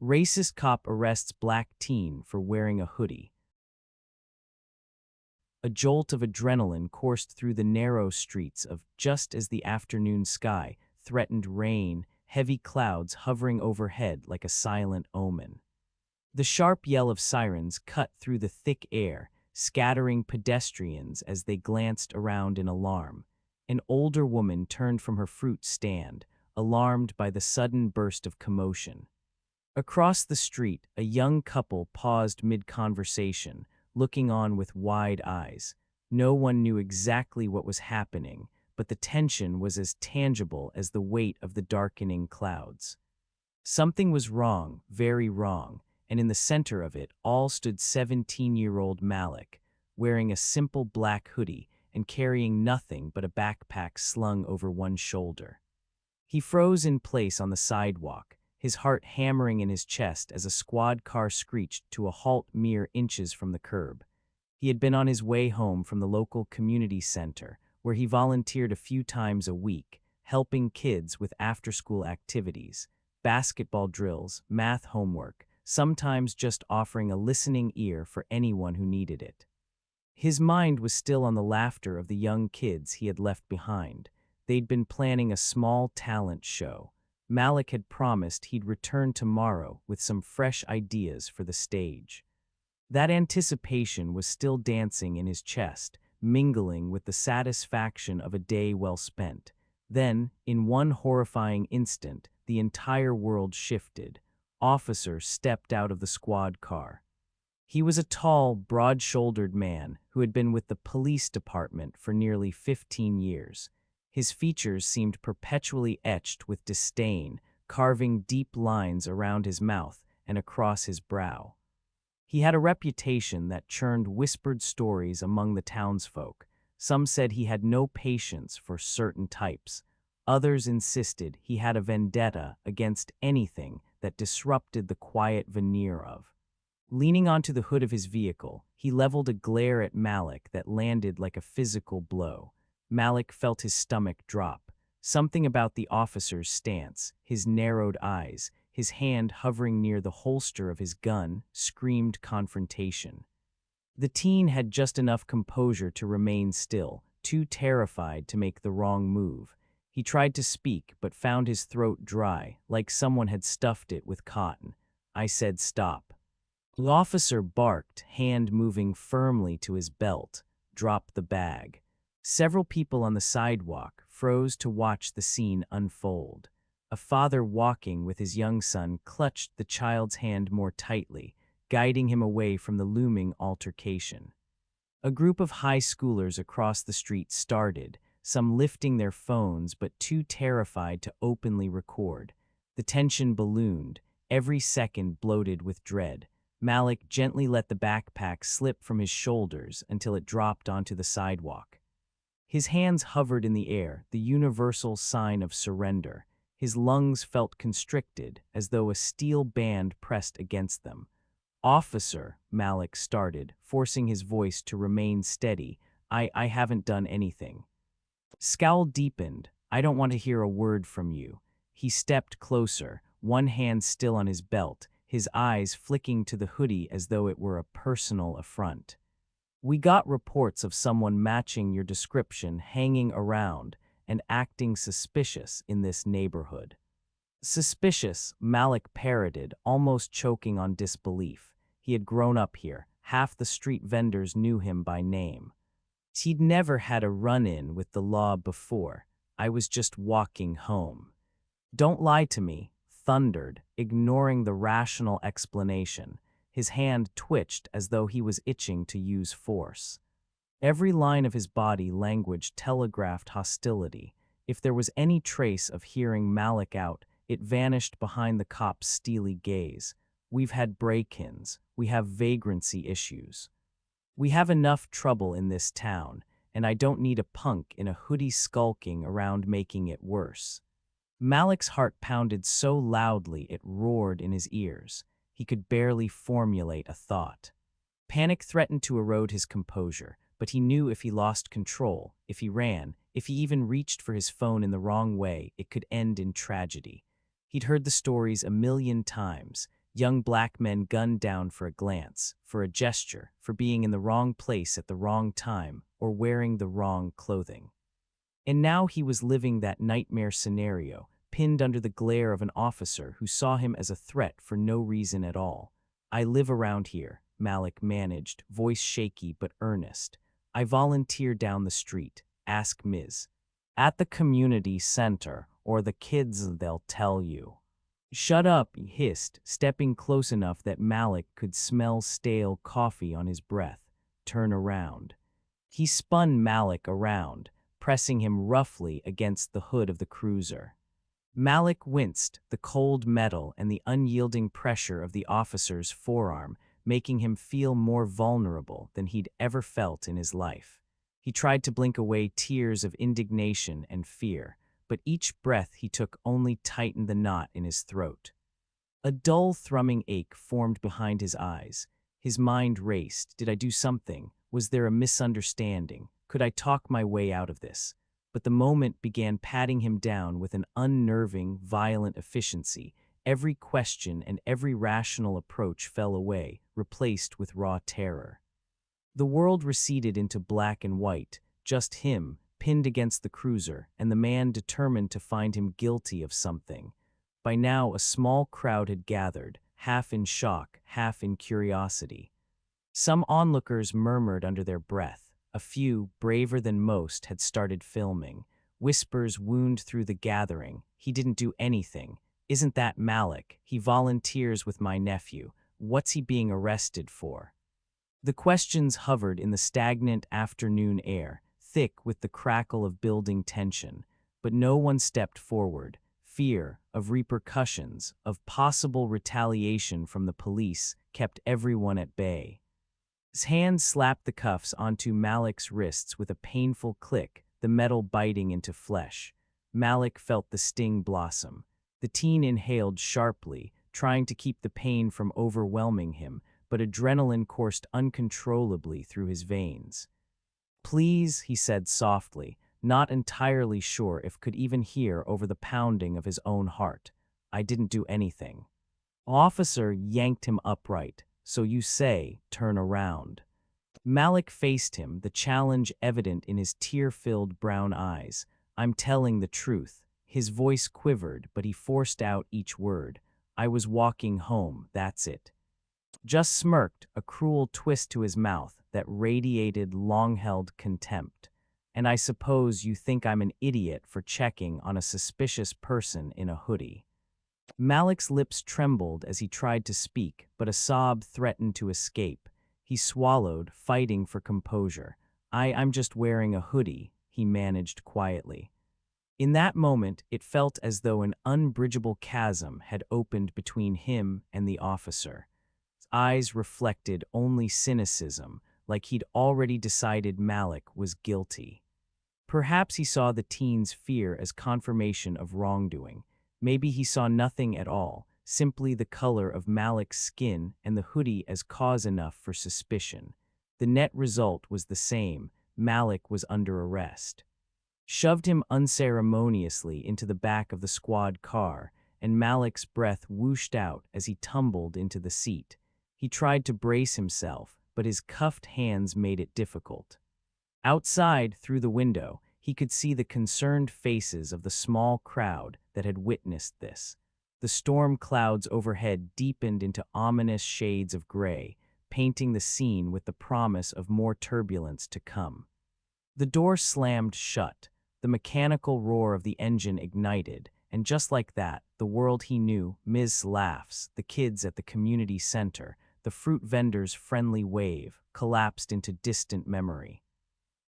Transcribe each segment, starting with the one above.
Racist cop arrests black teen for wearing a hoodie. A jolt of adrenaline coursed through the narrow streets of just as the afternoon sky threatened rain, heavy clouds hovering overhead like a silent omen. The sharp yell of sirens cut through the thick air, scattering pedestrians as they glanced around in alarm. An older woman turned from her fruit stand, alarmed by the sudden burst of commotion. Across the street, a young couple paused mid-conversation, looking on with wide eyes. No one knew exactly what was happening, but the tension was as tangible as the weight of the darkening clouds. Something was wrong, very wrong, and in the center of it all stood 17-year-old Malik, wearing a simple black hoodie and carrying nothing but a backpack slung over one shoulder. He froze in place on the sidewalk, his heart hammering in his chest as a squad car screeched to a halt mere inches from the curb. He had been on his way home from the local community center, where he volunteered a few times a week, helping kids with after-school activities, basketball drills, math homework, sometimes just offering a listening ear for anyone who needed it. His mind was still on the laughter of the young kids he had left behind. They'd been planning a small talent show. Malik had promised he'd return tomorrow with some fresh ideas for the stage. That anticipation was still dancing in his chest, mingling with the satisfaction of a day well spent. Then, in one horrifying instant, the entire world shifted. Officer stepped out of the squad car. He was a tall, broad-shouldered man who had been with the police department for nearly 15 years. His features seemed perpetually etched with disdain, carving deep lines around his mouth and across his brow. He had a reputation that churned whispered stories among the townsfolk. Some said he had no patience for certain types. Others insisted he had a vendetta against anything that disrupted the quiet veneer of. Leaning onto the hood of his vehicle, he leveled a glare at Malik that landed like a physical blow. Malik felt his stomach drop. Something about the officer's stance, his narrowed eyes, his hand hovering near the holster of his gun, screamed confrontation. The teen had just enough composure to remain still, too terrified to make the wrong move. He tried to speak, but found his throat dry, like someone had stuffed it with cotton. I said stop. The officer barked, hand moving firmly to his belt. Drop the bag. Several people on the sidewalk froze to watch the scene unfold. A father walking with his young son clutched the child's hand more tightly, guiding him away from the looming altercation. A group of high schoolers across the street started, some lifting their phones but too terrified to openly record. The tension ballooned, every second bloated with dread. Malik gently let the backpack slip from his shoulders until it dropped onto the sidewalk. His hands hovered in the air, the universal sign of surrender. His lungs felt constricted, as though a steel band pressed against them. "Officer," Malik started, forcing his voice to remain steady, I haven't done anything." Scowl deepened. "I don't want to hear a word from you." He stepped closer, one hand still on his belt, his eyes flicking to the hoodie as though it were a personal affront. "We got reports of someone matching your description hanging around and acting suspicious in this neighborhood." "Suspicious," Malik parroted, almost choking on disbelief. He had grown up here. Half the street vendors knew him by name. He'd never had a run-in with the law before. "I was just walking home." "Don't lie to me," thundered, ignoring the rational explanation. His hand twitched as though he was itching to use force. Every line of his body language telegraphed hostility. If there was any trace of hearing Malik out, it vanished behind the cop's steely gaze. "We've had break-ins. We have vagrancy issues. We have enough trouble in this town, and I don't need a punk in a hoodie skulking around making it worse." Malik's heart pounded so loudly it roared in his ears. He could barely formulate a thought. Panic threatened to erode his composure, but he knew if he lost control, if he ran, if he even reached for his phone in the wrong way, it could end in tragedy. He'd heard the stories a million times. Young black men gunned down for a glance, for a gesture, for being in the wrong place at the wrong time, or wearing the wrong clothing. And now he was living that nightmare scenario, pinned under the glare of an officer who saw him as a threat for no reason at all. "I live around here," Malik managed, voice shaky but earnest. "I volunteer down the street. Ask Ms. At the community center, or the kids, they'll tell you." "Shut up," he hissed, stepping close enough that Malik could smell stale coffee on his breath. "Turn around." He spun Malik around, pressing him roughly against the hood of the cruiser. Malik winced, the cold metal and the unyielding pressure of the officer's forearm making him feel more vulnerable than he'd ever felt in his life. He tried to blink away tears of indignation and fear, but each breath he took only tightened the knot in his throat. A dull thrumming ache formed behind his eyes. His mind raced. Did I do something? Was there a misunderstanding? Could I talk my way out of this? But the moment began patting him down with an unnerving, violent efficiency. Every question and every rational approach fell away, replaced with raw terror. The world receded into black and white, just him, pinned against the cruiser, and the man determined to find him guilty of something. By now, a small crowd had gathered, half in shock, half in curiosity. Some onlookers murmured under their breath. A few, braver than most, had started filming. Whispers wound through the gathering. "He didn't do anything. Isn't that Malik? He volunteers with my nephew. What's he being arrested for?" The questions hovered in the stagnant afternoon air, thick with the crackle of building tension, but no one stepped forward. Fear of repercussions, of possible retaliation from the police, kept everyone at bay. His hand slapped the cuffs onto Malik's wrists with a painful click, the metal biting into flesh. Malik felt the sting blossom. The teen inhaled sharply, trying to keep the pain from overwhelming him, but adrenaline coursed uncontrollably through his veins. "Please," he said softly, not entirely sure if could even hear over the pounding of his own heart. "I didn't do anything." Officer yanked him upright. "So you say, turn around." Malik faced him, the challenge evident in his tear-filled brown eyes. "I'm telling the truth." His voice quivered, but he forced out each word. "I was walking home, that's it." Just smirked, a cruel twist to his mouth that radiated long-held contempt. "And I suppose you think I'm an idiot for checking on a suspicious person in a hoodie." Malik's lips trembled as he tried to speak, but a sob threatened to escape. He swallowed, fighting for composure. I'm just wearing a hoodie," he managed quietly. In that moment, it felt as though an unbridgeable chasm had opened between him and the officer. His eyes reflected only cynicism, like he'd already decided Malik was guilty. Perhaps he saw the teen's fear as confirmation of wrongdoing. Maybe he saw nothing at all, simply the color of Malik's skin and the hoodie as cause enough for suspicion. The net result was the same. Malik was under arrest. Shoved him unceremoniously into the back of the squad car, and Malik's breath whooshed out as he tumbled into the seat. He tried to brace himself, but his cuffed hands made it difficult. Outside, through the window, he could see the concerned faces of the small crowd that had witnessed this. The storm clouds overhead deepened into ominous shades of gray, painting the scene with the promise of more turbulence to come. The door slammed shut, the mechanical roar of the engine ignited, and just like that, the world he knew, Ms. laughs, the kids at the community center, the fruit vendor's friendly wave, collapsed into distant memory.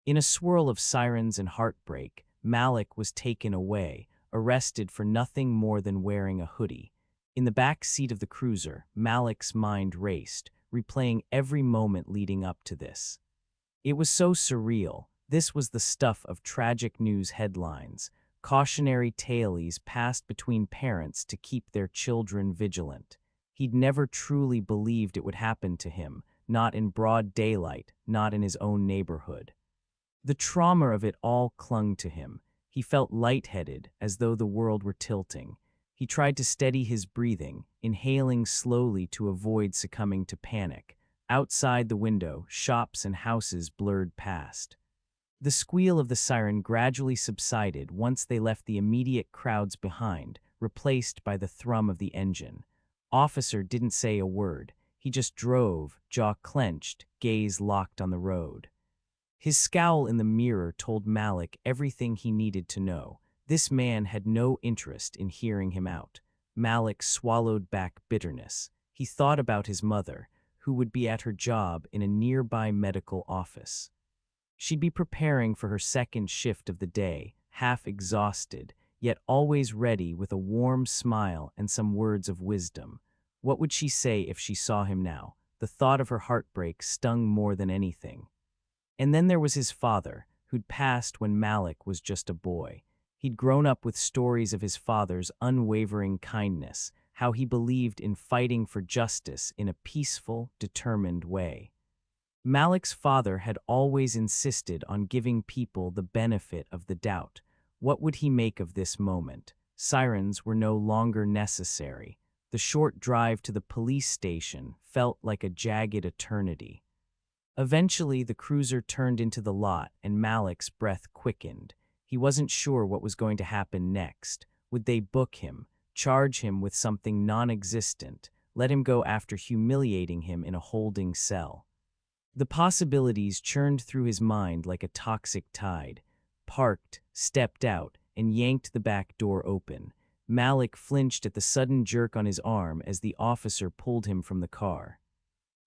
In a swirl of sirens and heartbreak, Malik was taken away, arrested for nothing more than wearing a hoodie. In the back seat of the cruiser, Malik's mind raced, replaying every moment leading up to this. It was so surreal. This was the stuff of tragic news headlines, cautionary tales passed between parents to keep their children vigilant. He'd never truly believed it would happen to him, not in broad daylight, not in his own neighborhood. The trauma of it all clung to him. He felt lightheaded, as though the world were tilting. He tried to steady his breathing, inhaling slowly to avoid succumbing to panic. Outside the window, shops and houses blurred past. The squeal of the siren gradually subsided once they left the immediate crowds behind, replaced by the thrum of the engine. Officer didn't say a word. He just drove, jaw clenched, gaze locked on the road. His scowl in the mirror told Malik everything he needed to know. This man had no interest in hearing him out. Malik swallowed back bitterness. He thought about his mother, who would be at her job in a nearby medical office. She'd be preparing for her second shift of the day, half exhausted, yet always ready with a warm smile and some words of wisdom. What would she say if she saw him now? The thought of her heartbreak stung more than anything. And then there was his father, who'd passed when Malik was just a boy. He'd grown up with stories of his father's unwavering kindness, how he believed in fighting for justice in a peaceful, determined way. Malik's father had always insisted on giving people the benefit of the doubt. What would he make of this moment? Sirens were no longer necessary. The short drive to the police station felt like a jagged eternity. Eventually, the cruiser turned into the lot and Malik's breath quickened. He wasn't sure what was going to happen next. Would they book him, charge him with something non-existent, let him go after humiliating him in a holding cell? The possibilities churned through his mind like a toxic tide. Parked, stepped out, and yanked the back door open. Malik flinched at the sudden jerk on his arm as the officer pulled him from the car.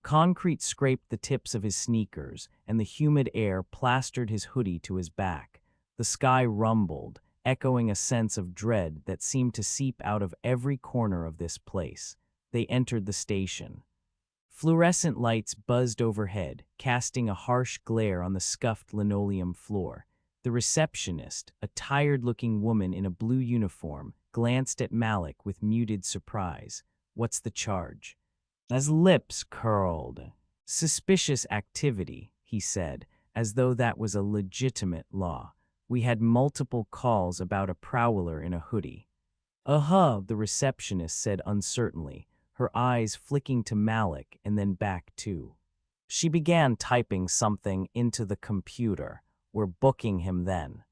Concrete scraped the tips of his sneakers, and the humid air plastered his hoodie to his back. The sky rumbled, echoing a sense of dread that seemed to seep out of every corner of this place. They entered the station. Fluorescent lights buzzed overhead, casting a harsh glare on the scuffed linoleum floor. The receptionist, a tired-looking woman in a blue uniform, glanced at Malik with muted surprise. "What's the charge?" His lips curled. "Suspicious activity," he said, as though that was a legitimate law. "We had multiple calls about a prowler in a hoodie." "Uh-huh," the receptionist said uncertainly, her eyes flicking to Malik and then back too. She began typing something into the computer. "We're booking him then."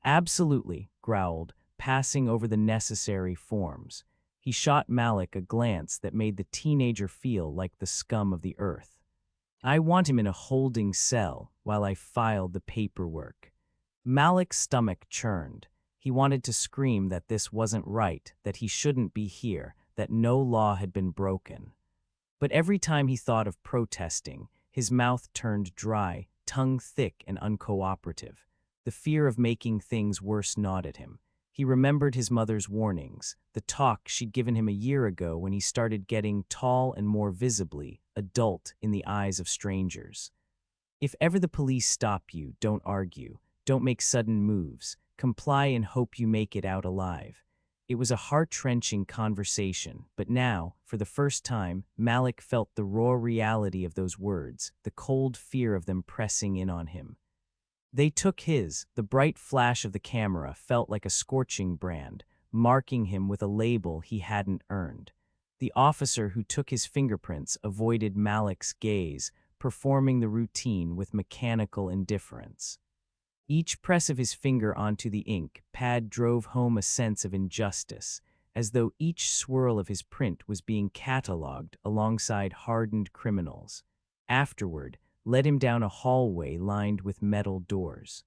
"Absolutely," growled, passing over the necessary forms. He shot Malik a glance that made the teenager feel like the scum of the earth. "I want him in a holding cell while I filed the paperwork." Malik's stomach churned. He wanted to scream that this wasn't right, that he shouldn't be here, that no law had been broken. But every time he thought of protesting, his mouth turned dry, tongue thick and uncooperative. The fear of making things worse gnawed at him. He remembered his mother's warnings, the talk she'd given him a year ago when he started getting tall and more visibly adult in the eyes of strangers. If ever the police stop you, don't argue, don't make sudden moves, comply and hope you make it out alive. It was a heart-wrenching conversation, but now, for the first time, Malik felt the raw reality of those words, the cold fear of them pressing in on him. They took his. The bright flash of the camera felt like a scorching brand, marking him with a label he hadn't earned. The officer who took his fingerprints avoided Malik's gaze, performing the routine with mechanical indifference. Each press of his finger onto the ink pad drove home a sense of injustice, as though each swirl of his print was being catalogued alongside hardened criminals. Afterward, led him down a hallway lined with metal doors.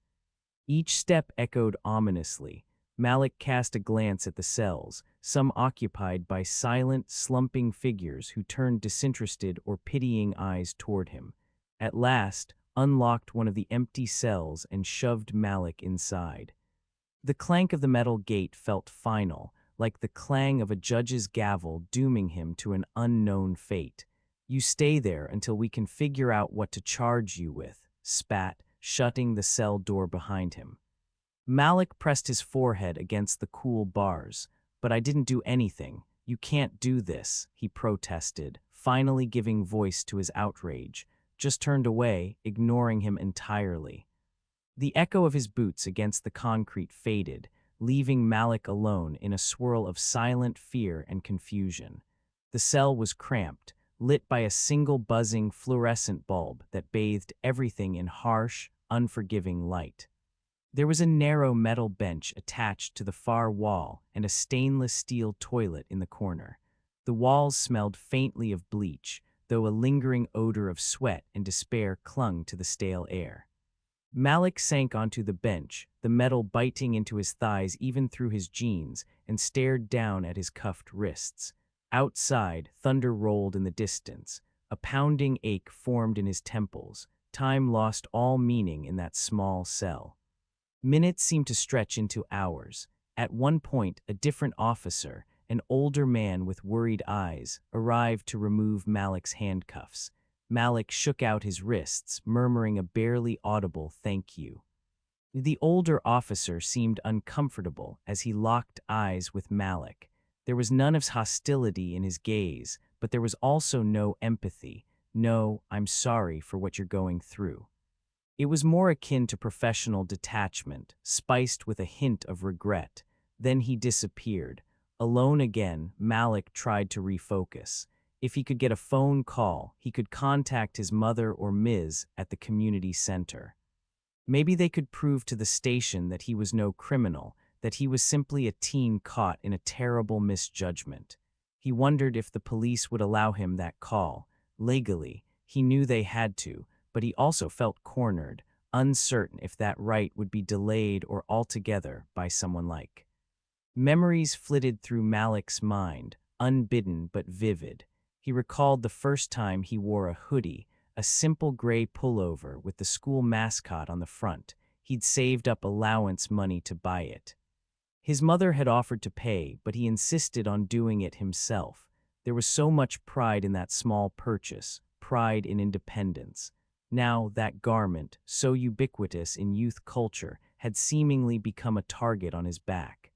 Each step echoed ominously. Malik cast a glance at the cells, some occupied by silent, slumping figures who turned disinterested or pitying eyes toward him. At last, unlocked one of the empty cells and shoved Malik inside. The clank of the metal gate felt final, like the clang of a judge's gavel dooming him to an unknown fate. "You stay there until we can figure out what to charge you with," spat, shutting the cell door behind him. Malik pressed his forehead against the cool bars. "But I didn't do anything. You can't do this," he protested, finally giving voice to his outrage. Just turned away, ignoring him entirely. The echo of his boots against the concrete faded, leaving Malik alone in a swirl of silent fear and confusion. The cell was cramped, lit by a single buzzing fluorescent bulb that bathed everything in harsh, unforgiving light. There was a narrow metal bench attached to the far wall and a stainless steel toilet in the corner. The walls smelled faintly of bleach, though a lingering odor of sweat and despair clung to the stale air. Malik sank onto the bench, the metal biting into his thighs even through his jeans, and stared down at his cuffed wrists. Outside, thunder rolled in the distance. A pounding ache formed in his temples. Time lost all meaning in that small cell. Minutes seemed to stretch into hours. At one point, a different officer, an older man with worried eyes, arrived to remove Malik's handcuffs. Malik shook out his wrists, murmuring a barely audible thank you. The older officer seemed uncomfortable as he locked eyes with Malik. There was none of hostility in his gaze, but there was also no empathy. No, I'm sorry for what you're going through. It was more akin to professional detachment, spiced with a hint of regret. Then he disappeared. Alone again, Malik tried to refocus. If he could get a phone call, he could contact his mother or Ms. at the community center. Maybe they could prove to the station that he was no criminal, that he was simply a teen caught in a terrible misjudgment. He wondered if the police would allow him that call. Legally, he knew they had to, but he also felt cornered, uncertain if that right would be delayed or altogether by someone like. Memories flitted through Malik's mind, unbidden but vivid. He recalled the first time he wore a hoodie, a simple gray pullover with the school mascot on the front. He'd saved up allowance money to buy it. His mother had offered to pay, but he insisted on doing it himself. There was so much pride in that small purchase, pride in independence. Now that garment, so ubiquitous in youth culture, had seemingly become a target on his back.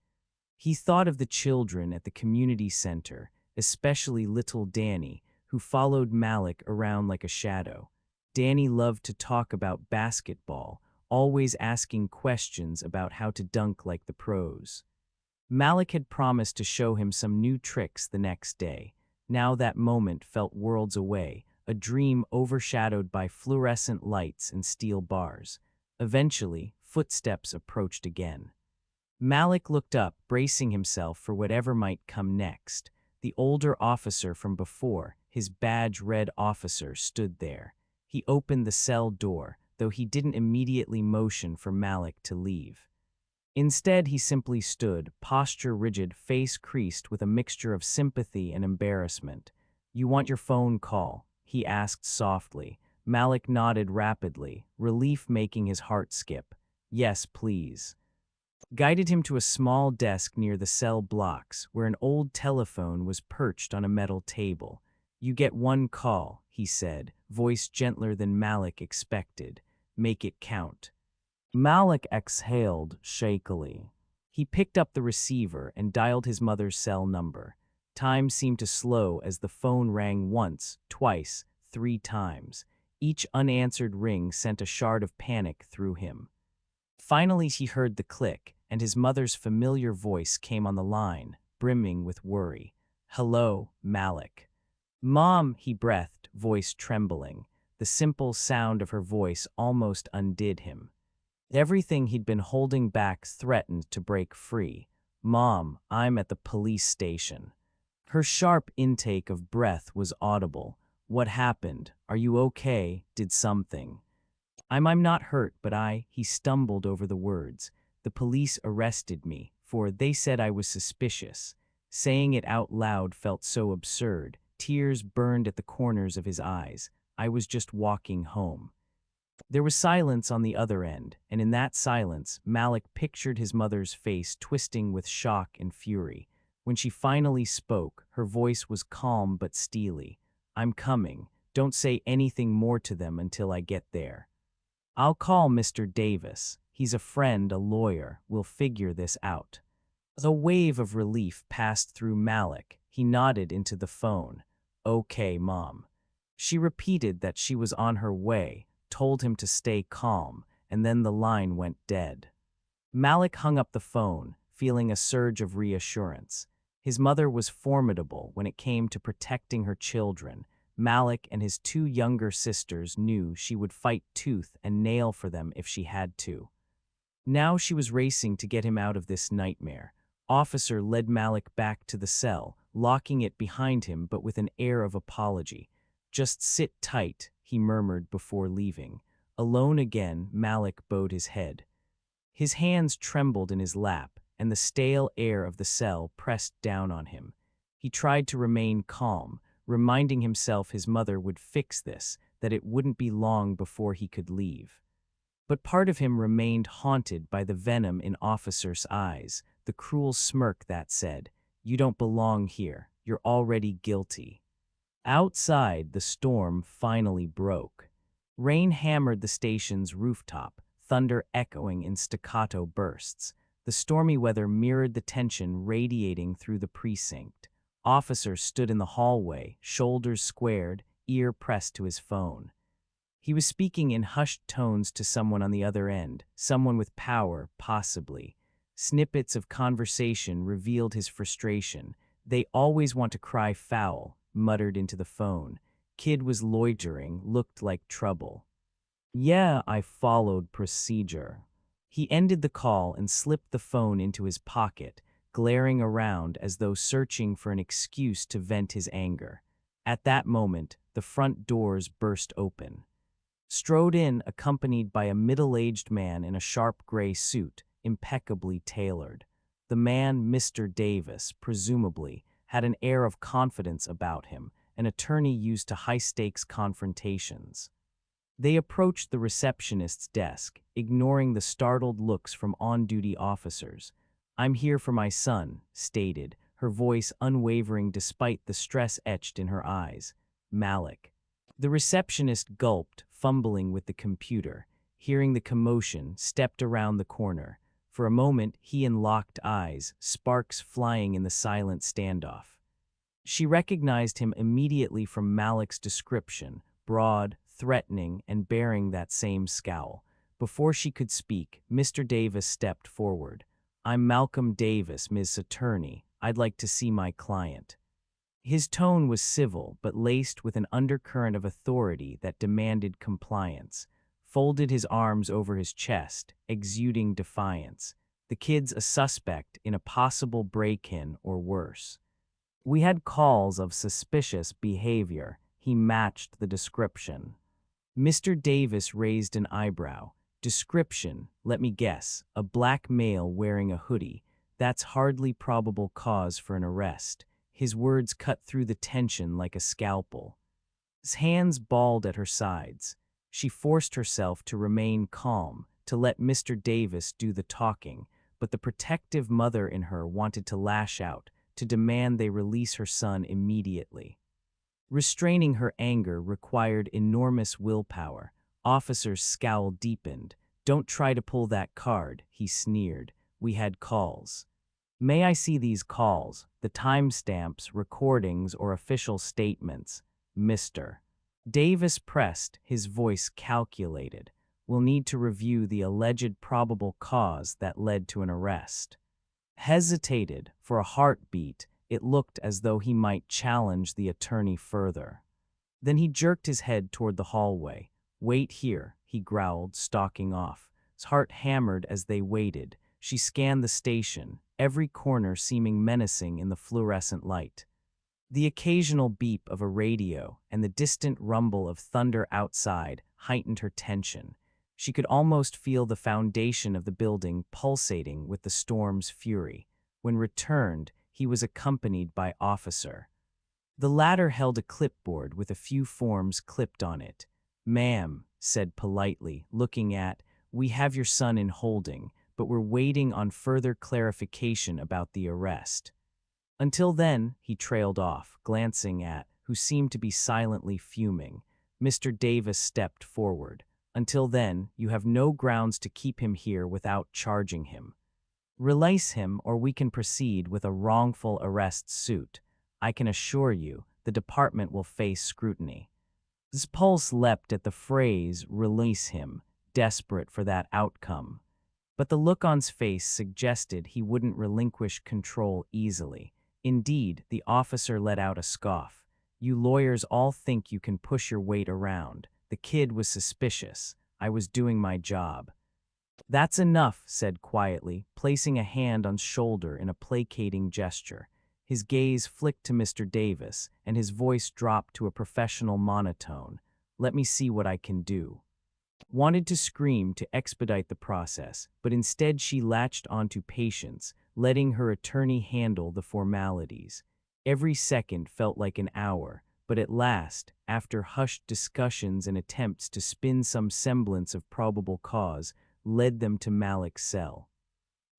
He thought of the children at the community center, especially little Danny, who followed Malik around like a shadow. Danny loved to talk about basketball, always asking questions about how to dunk like the pros. Malik had promised to show him some new tricks the next day. Now that moment felt worlds away, a dream overshadowed by fluorescent lights and steel bars. Eventually, footsteps approached again. Malik looked up, bracing himself for whatever might come next. The older officer from before, his badge-red officer, stood there. He opened the cell door, though he didn't immediately motion for Malik to leave. Instead, he simply stood, posture rigid, face creased with a mixture of sympathy and embarrassment. "You want your phone call?" he asked softly. Malik nodded rapidly, relief making his heart skip. "Yes, please." Guided him to a small desk near the cell blocks, where an old telephone was perched on a metal table. "You get one call," he said, voice gentler than Malik expected. "Make it count." Malik exhaled shakily. He picked up the receiver and dialed his mother's cell number. Time seemed to slow as the phone rang once, twice, 3 times. Each unanswered ring sent a shard of panic through him. Finally, he heard the click, and his mother's familiar voice came on the line, brimming with worry. "Hello, Malik." "Mom," he breathed, voice trembling. The simple sound of her voice almost undid him. Everything he'd been holding back threatened to break free. "Mom, I'm at the police station." Her sharp intake of breath was audible. "What happened? Are you okay? Did something?" I'm not hurt, but he stumbled over the words. "The police arrested me, for they said I was suspicious." Saying it out loud felt so absurd. Tears burned at the corners of his eyes. "I was just walking home." There was silence on the other end, and in that silence, Malik pictured his mother's face twisting with shock and fury. When she finally spoke, her voice was calm but steely. "I'm coming. Don't say anything more to them until I get there. I'll call Mr. Davis. He's a friend, a lawyer. We'll figure this out." A wave of relief passed through Malik. He nodded into the phone. "Okay, Mom." She repeated that she was on her way, told him to stay calm, and then the line went dead. Malik hung up the phone, feeling a surge of reassurance. His mother was formidable when it came to protecting her children. Malik and his two younger sisters knew she would fight tooth and nail for them if she had to. Now she was racing to get him out of this nightmare. Officer led Malik back to the cell, locking it behind him but with an air of apology. "Just sit tight," he murmured before leaving. Alone again, Malik bowed his head. His hands trembled in his lap, and the stale air of the cell pressed down on him. He tried to remain calm, reminding himself his mother would fix this, that it wouldn't be long before he could leave. But part of him remained haunted by the venom in Officer's eyes, the cruel smirk that said, "You don't belong here, you're already guilty." Outside, the storm finally broke. Rain hammered the station's rooftop, thunder echoing in staccato bursts. The stormy weather mirrored the tension radiating through the precinct. Officer stood in the hallway, shoulders squared, ear pressed to his phone. He was speaking in hushed tones to someone on the other end, someone with power, possibly. Snippets of conversation revealed his frustration. "They always want to cry foul," muttered into the phone. Kid was loitering, looked like trouble. "Yeah, I followed procedure." He ended the call and slipped the phone into his pocket, glaring around as though searching for an excuse to vent his anger. At that moment, the front doors burst open. Strode in, accompanied by a middle-aged man in a sharp gray suit, impeccably tailored. The man, Mr. Davis, presumably, had an air of confidence about him, an attorney used to high-stakes confrontations. They approached the receptionist's desk, ignoring the startled looks from on-duty officers. "I'm here for my son," stated, her voice unwavering despite the stress etched in her eyes. "Malik." The receptionist gulped, fumbling with the computer. Hearing the commotion, stepped around the corner. For a moment, he and locked eyes, sparks flying in the silent standoff. She recognized him immediately from Malik's description, broad, threatening, and bearing that same scowl. Before she could speak, Mr. Davis stepped forward. "I'm Malcolm Davis, Ms. Attorney. I'd like to see my client." His tone was civil, but laced with an undercurrent of authority that demanded compliance. Folded his arms over his chest, exuding defiance. "The kid's a suspect in a possible break-in or worse. We had calls of suspicious behavior." He matched the description. Mr. Davis raised an eyebrow. "Description, let me guess, a black male wearing a hoodie. That's hardly probable cause for an arrest." His words cut through the tension like a scalpel. His hands balled at her sides. She forced herself to remain calm, to let Mr. Davis do the talking, but the protective mother in her wanted to lash out, to demand they release her son immediately. Restraining her anger required enormous willpower. Officer's scowl deepened. "Don't try to pull that card," he sneered. "We had calls." "May I see these calls, the timestamps, recordings, or official statements, Mr. Davis pressed, his voice calculated. "We'll need to review the alleged probable cause that led to an arrest." Hesitated. For a heartbeat, it looked as though he might challenge the attorney further. Then he jerked his head toward the hallway. "Wait here," he growled, stalking off. His heart hammered as they waited. She scanned the station, every corner seeming menacing in the fluorescent light. The occasional beep of a radio and the distant rumble of thunder outside heightened her tension. She could almost feel the foundation of the building pulsating with the storm's fury. When returned, he was accompanied by Officer. The latter held a clipboard with a few forms clipped on it. "Ma'am," said politely, looking at, "we have your son in holding, but we're waiting on further clarification about the arrest." Until then, he trailed off, glancing at, who seemed to be silently fuming. Mr. Davis stepped forward. "Until then, you have no grounds to keep him here without charging him. Release him or we can proceed with a wrongful arrest suit. I can assure you, the department will face scrutiny." His pulse leapt at the phrase, "release him," desperate for that outcome. But the look on his face suggested he wouldn't relinquish control easily. Indeed, the officer let out a scoff. You lawyers all think you can push your weight around. The kid was suspicious. I was doing my job. That's enough, said quietly, placing a hand on shoulder in a placating gesture. His gaze flicked to Mr. Davis, and his voice dropped to a professional monotone. Let me see what I can do. Wanted to scream to expedite the process, but instead she latched onto patience, letting her attorney handle the formalities. Every second felt like an hour, but at last, after hushed discussions and attempts to spin some semblance of probable cause, led them to Malik's cell.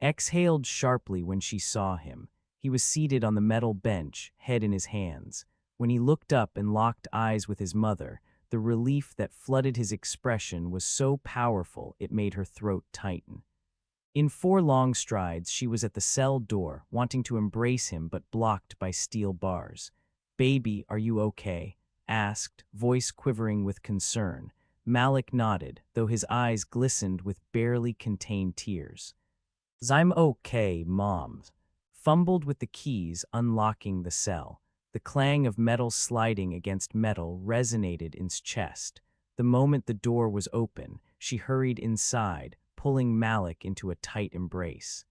Exhaled sharply when she saw him. He was seated on the metal bench, head in his hands. When he looked up and locked eyes with his mother, the relief that flooded his expression was so powerful it made her throat tighten. In 4 long strides, she was at the cell door, wanting to embrace him but blocked by steel bars. "Baby, are you okay?" asked, voice quivering with concern. Malik nodded, though his eyes glistened with barely contained tears. "I'm okay, Mom." Fumbled with the keys, unlocking the cell. The clang of metal sliding against metal resonated in his chest. The moment the door was open, she hurried inside, pulling Malik into a tight embrace.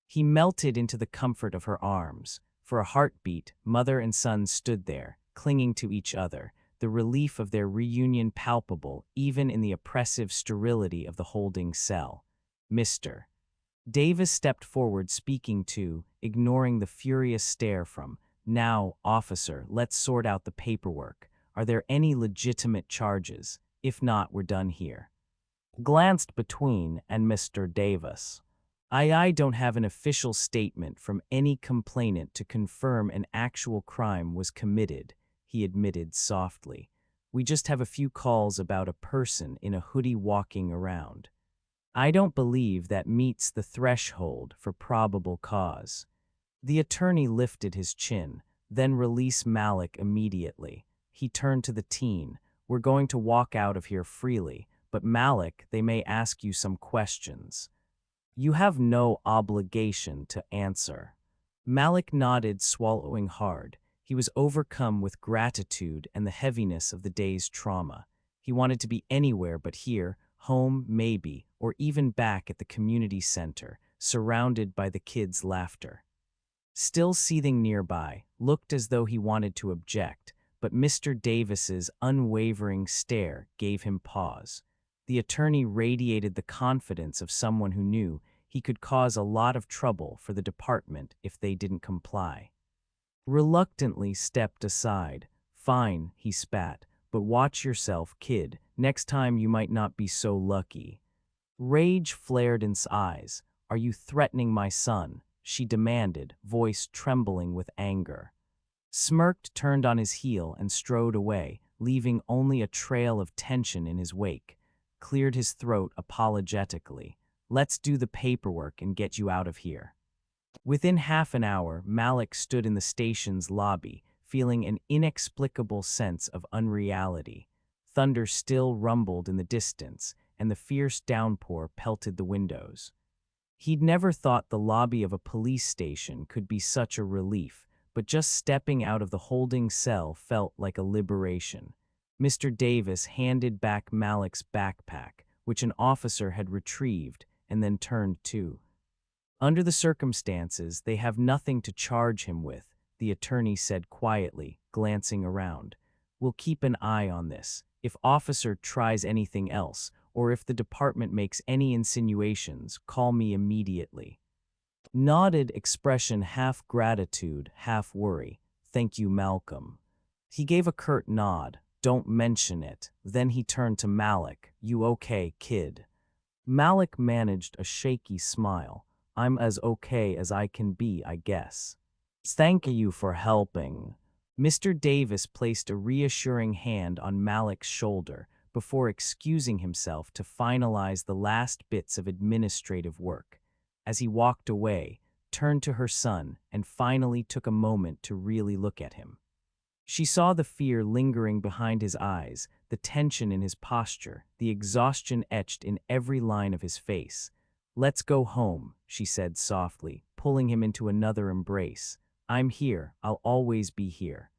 He melted into the comfort of her arms. For a heartbeat, mother and son stood there, clinging to each other, the relief of their reunion palpable even in the oppressive sterility of the holding cell. "Mr. Davis stepped forward, speaking to, ignoring the furious stare from, "Now, officer, let's sort out the paperwork. Are there any legitimate charges? If not, we're done here." Glanced between and Mr. Davis. I don't have an official statement from any complainant to confirm an actual crime was committed," he admitted softly. "We just have a few calls about a person in a hoodie walking around. I don't believe that meets the threshold for probable cause." The attorney lifted his chin, then released Malik immediately. He turned to the teen. "We're going to walk out of here freely, but Malik, they may ask you some questions. You have no obligation to answer." Malik nodded, swallowing hard. He was overcome with gratitude and the heaviness of the day's trauma. He wanted to be anywhere but here, home maybe, or even back at the community center, surrounded by the kids' laughter. Still seething nearby, looked as though he wanted to object, but Mr. Davis's unwavering stare gave him pause. The attorney radiated the confidence of someone who knew he could cause a lot of trouble for the department if they didn't comply. Reluctantly stepped aside. "Fine," he spat, "but watch yourself, kid. Next time you might not be so lucky." Rage flared in his eyes. "Are you threatening my son?" she demanded, voice trembling with anger. Smirked, turned on his heel, and strode away, leaving only a trail of tension in his wake. Cleared his throat apologetically. "Let's do the paperwork and get you out of here." Within half an hour, Malik stood in the station's lobby, feeling an inexplicable sense of unreality. Thunder still rumbled in the distance, and the fierce downpour pelted the windows. He'd never thought the lobby of a police station could be such a relief, but just stepping out of the holding cell felt like a liberation. Mr. Davis handed back Malik's backpack, which an officer had retrieved, and then turned to. "Under the circumstances, they have nothing to charge him with," the attorney said quietly, glancing around. "We'll keep an eye on this. If officer tries anything else, or if the department makes any insinuations, call me immediately." Nodded, expression half gratitude, half worry. "Thank you, Malcolm." He gave a curt nod. "Don't mention it." Then he turned to Malik. "You okay, kid?" Malik managed a shaky smile. "I'm as okay as I can be, I guess." "Thank you for helping." Mr. Davis placed a reassuring hand on Malik's shoulder before excusing himself to finalize the last bits of administrative work. As he walked away, turned to her son and finally took a moment to really look at him. She saw the fear lingering behind his eyes, the tension in his posture, the exhaustion etched in every line of his face. "Let's go home," she said softly, pulling him into another embrace. "I'm here. I'll always be here."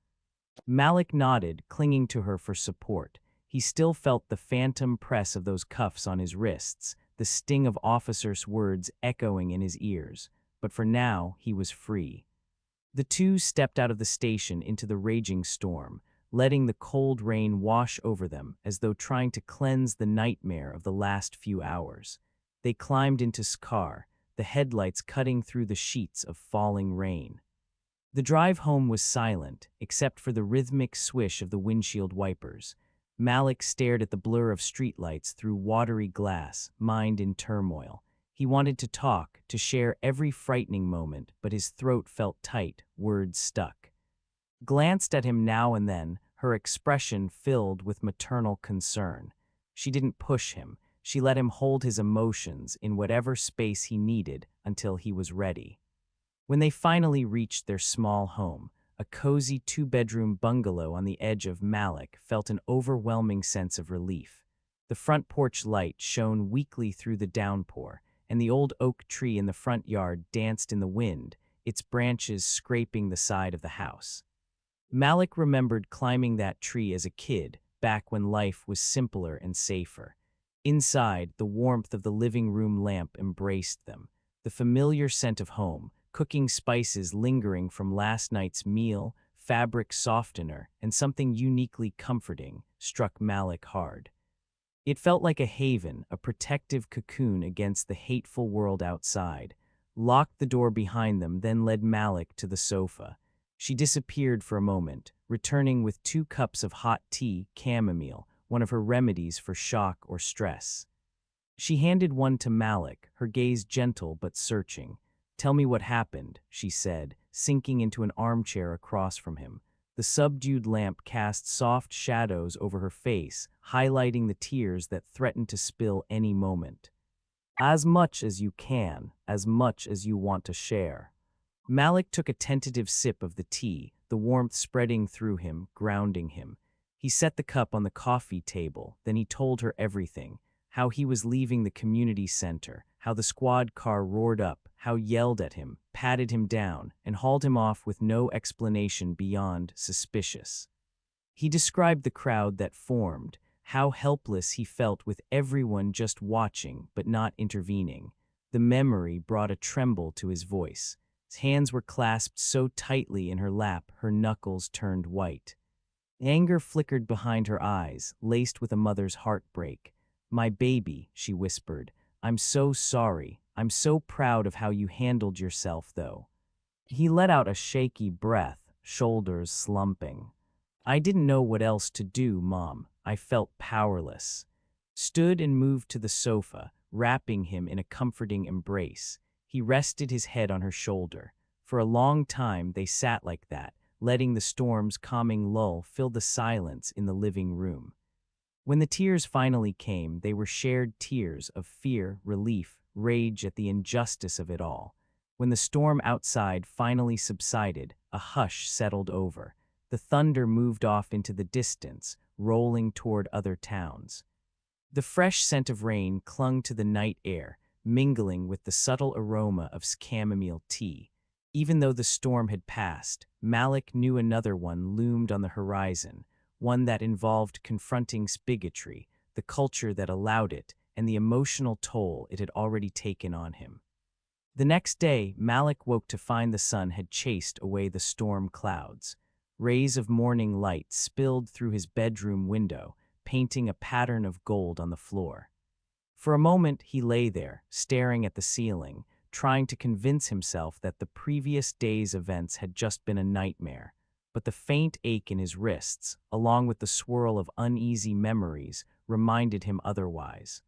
Malik nodded, clinging to her for support. He still felt the phantom press of those cuffs on his wrists, the sting of officers' words echoing in his ears. But for now, he was free. The two stepped out of the station into the raging storm, letting the cold rain wash over them as though trying to cleanse the nightmare of the last few hours. They climbed into Skar, the headlights cutting through the sheets of falling rain. The drive home was silent, except for the rhythmic swish of the windshield wipers. Malik stared at the blur of streetlights through watery glass, mind in turmoil. He wanted to talk, to share every frightening moment, but his throat felt tight, words stuck. Glanced at him now and then, her expression filled with maternal concern. She didn't push him. She let him hold his emotions in whatever space he needed until he was ready. When they finally reached their small home, a cozy two-bedroom bungalow on the edge of Malik felt an overwhelming sense of relief. The front porch light shone weakly through the downpour, and the old oak tree in the front yard danced in the wind, its branches scraping the side of the house. Malik remembered climbing that tree as a kid, back when life was simpler and safer. Inside, the warmth of the living room lamp embraced them, the familiar scent of home, cooking spices lingering from last night's meal, fabric softener, and something uniquely comforting struck Malik hard. It felt like a haven, a protective cocoon against the hateful world outside. Locked the door behind them, then led Malik to the sofa. She disappeared for a moment, returning with 2 cups of hot tea, chamomile, one of her remedies for shock or stress. She handed one to Malik, her gaze gentle but searching. "Tell me what happened," she said, sinking into an armchair across from him. The subdued lamp cast soft shadows over her face, highlighting the tears that threatened to spill any moment. "As much as you can, as much as you want to share." Malik took a tentative sip of the tea, the warmth spreading through him, grounding him. He set the cup on the coffee table, then he told her everything. How he was leaving the community center, how the squad car roared up, how yelled at him, patted him down, and hauled him off with no explanation beyond suspicious. He described the crowd that formed, how helpless he felt with everyone just watching but not intervening. The memory brought a tremble to his voice. His hands were clasped so tightly in her lap, her knuckles turned white. Anger flickered behind her eyes, laced with a mother's heartbreak. "My baby," she whispered, "I'm so sorry. I'm so proud of how you handled yourself, though." He let out a shaky breath, shoulders slumping. "I didn't know what else to do, Mom. I felt powerless." Stood and moved to the sofa, wrapping him in a comforting embrace. He rested his head on her shoulder. For a long time they sat like that, letting the storm's calming lull fill the silence in the living room. When the tears finally came, they were shared tears of fear, relief, rage at the injustice of it all. When the storm outside finally subsided, a hush settled over. The thunder moved off into the distance, rolling toward other towns. The fresh scent of rain clung to the night air, mingling with the subtle aroma of chamomile tea. Even though the storm had passed, Malik knew another one loomed on the horizon, one that involved confronting bigotry, the culture that allowed it, and the emotional toll it had already taken on him. The next day, Malik woke to find the sun had chased away the storm clouds. Rays of morning light spilled through his bedroom window, painting a pattern of gold on the floor. For a moment, he lay there, staring at the ceiling, trying to convince himself that the previous day's events had just been a nightmare. But the faint ache in his wrists, along with the swirl of uneasy memories, reminded him otherwise.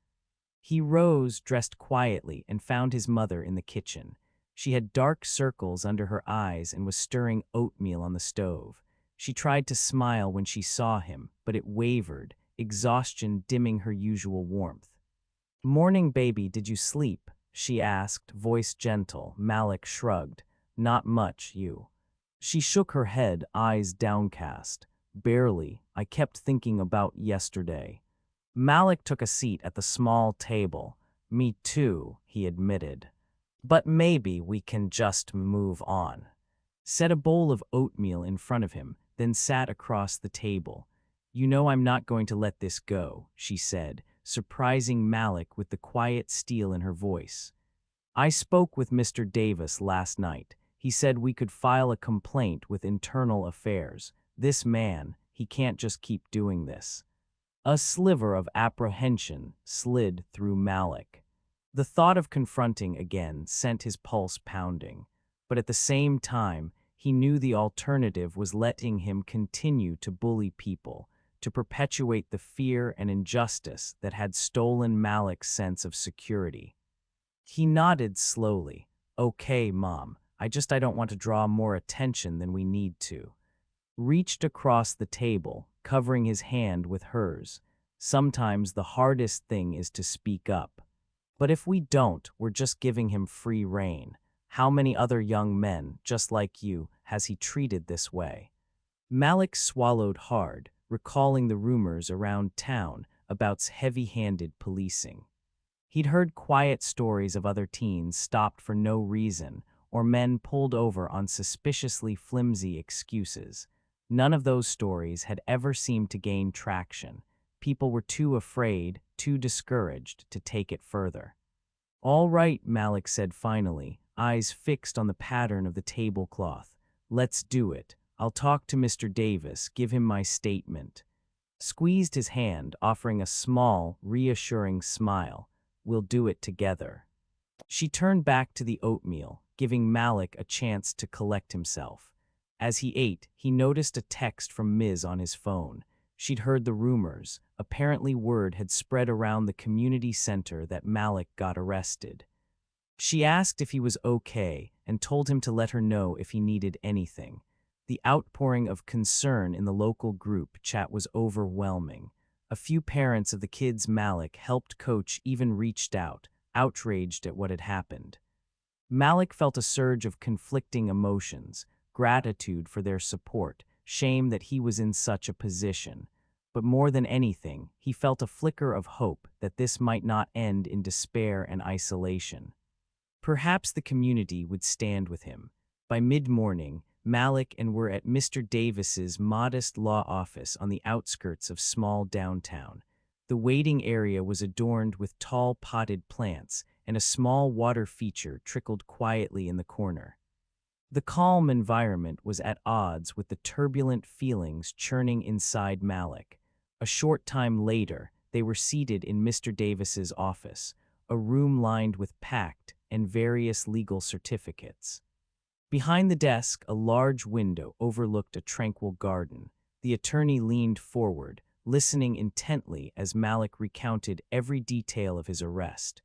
He rose, dressed quietly, and found his mother in the kitchen. She had dark circles under her eyes and was stirring oatmeal on the stove. She tried to smile when she saw him, but it wavered, exhaustion dimming her usual warmth. "Morning, baby, did you sleep?" she asked, voice gentle. Malik shrugged. "Not much, you." She shook her head, eyes downcast. "Barely. I kept thinking about yesterday." Malik took a seat at the small table. Me too, he admitted. But maybe we can just move on. Set a bowl of oatmeal in front of him, then sat across the table. You know I'm not going to let this go, she said, surprising Malik with the quiet steel in her voice. I spoke with Mr. Davis last night. He said we could file a complaint with internal affairs. This man, he can't just keep doing this. A sliver of apprehension slid through Malik. The thought of confronting again sent his pulse pounding, but at the same time, he knew the alternative was letting him continue to bully people, to perpetuate the fear and injustice that had stolen Malik's sense of security. He nodded slowly. Okay, Mom, I don't want to draw more attention than we need to. Reached across the table, covering his hand with hers. Sometimes the hardest thing is to speak up. But if we don't, we're just giving him free rein. How many other young men, just like you, has he treated this way? Malik swallowed hard, recalling the rumors around town about heavy-handed policing. He'd heard quiet stories of other teens stopped for no reason, or men pulled over on suspiciously flimsy excuses. None of those stories had ever seemed to gain traction. People were too afraid, too discouraged to take it further. All right, Malik said finally, eyes fixed on the pattern of the tablecloth. Let's do it. I'll talk to Mr. Davis, give him my statement. Squeezed his hand, offering a small, reassuring smile. We'll do it together. She turned back to the oatmeal, giving Malik a chance to collect himself. As he ate, he noticed a text from Ms. on his phone. She'd heard the rumors. Apparently word had spread around the community center that Malik got arrested. She asked if he was okay and told him to let her know if he needed anything. The outpouring of concern in the local group chat was overwhelming. A few parents of the kids Malik helped coach even reached out, outraged at what had happened. Malik felt a surge of conflicting emotions, gratitude for their support, shame that he was in such a position. But more than anything, he felt a flicker of hope that this might not end in despair and isolation. Perhaps the community would stand with him. By mid-morning, Malik and were at Mr. Davis's modest law office on the outskirts of small downtown. The waiting area was adorned with tall potted plants, and a small water feature trickled quietly in the corner. The calm environment was at odds with the turbulent feelings churning inside Malik. A short time later, they were seated in Mr. Davis's office, a room lined with packed and various legal certificates. Behind the desk, a large window overlooked a tranquil garden. The attorney leaned forward, listening intently as Malik recounted every detail of his arrest.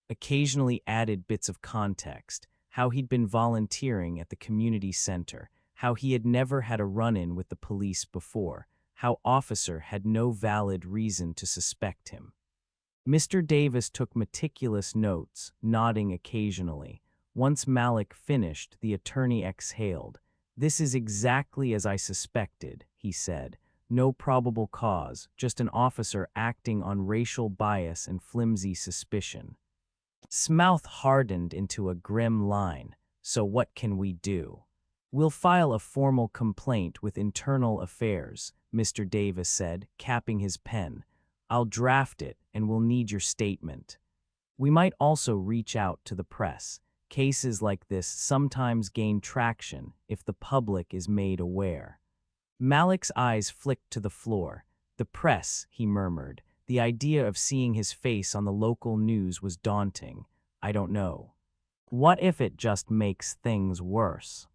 Occasionally added bits of context, how he'd been volunteering at the community center, how he had never had a run-in with the police before, how officer had no valid reason to suspect him. Mr. Davis took meticulous notes, nodding occasionally. Once Malik finished, the attorney exhaled. "This is exactly as I suspected," he said. "No probable cause, just an officer acting on racial bias and flimsy suspicion." Smouth hardened into a grim line. "So what can we do?" "We'll file a formal complaint with internal affairs," Mr. Davis said, capping his pen. "I'll draft it, and we'll need your statement. We might also reach out to the press. Cases like this sometimes gain traction if the public is made aware." Malik's eyes flicked to the floor. "The press," he murmured. The idea of seeing his face on the local news was daunting. "I don't know. What if it just makes things worse?"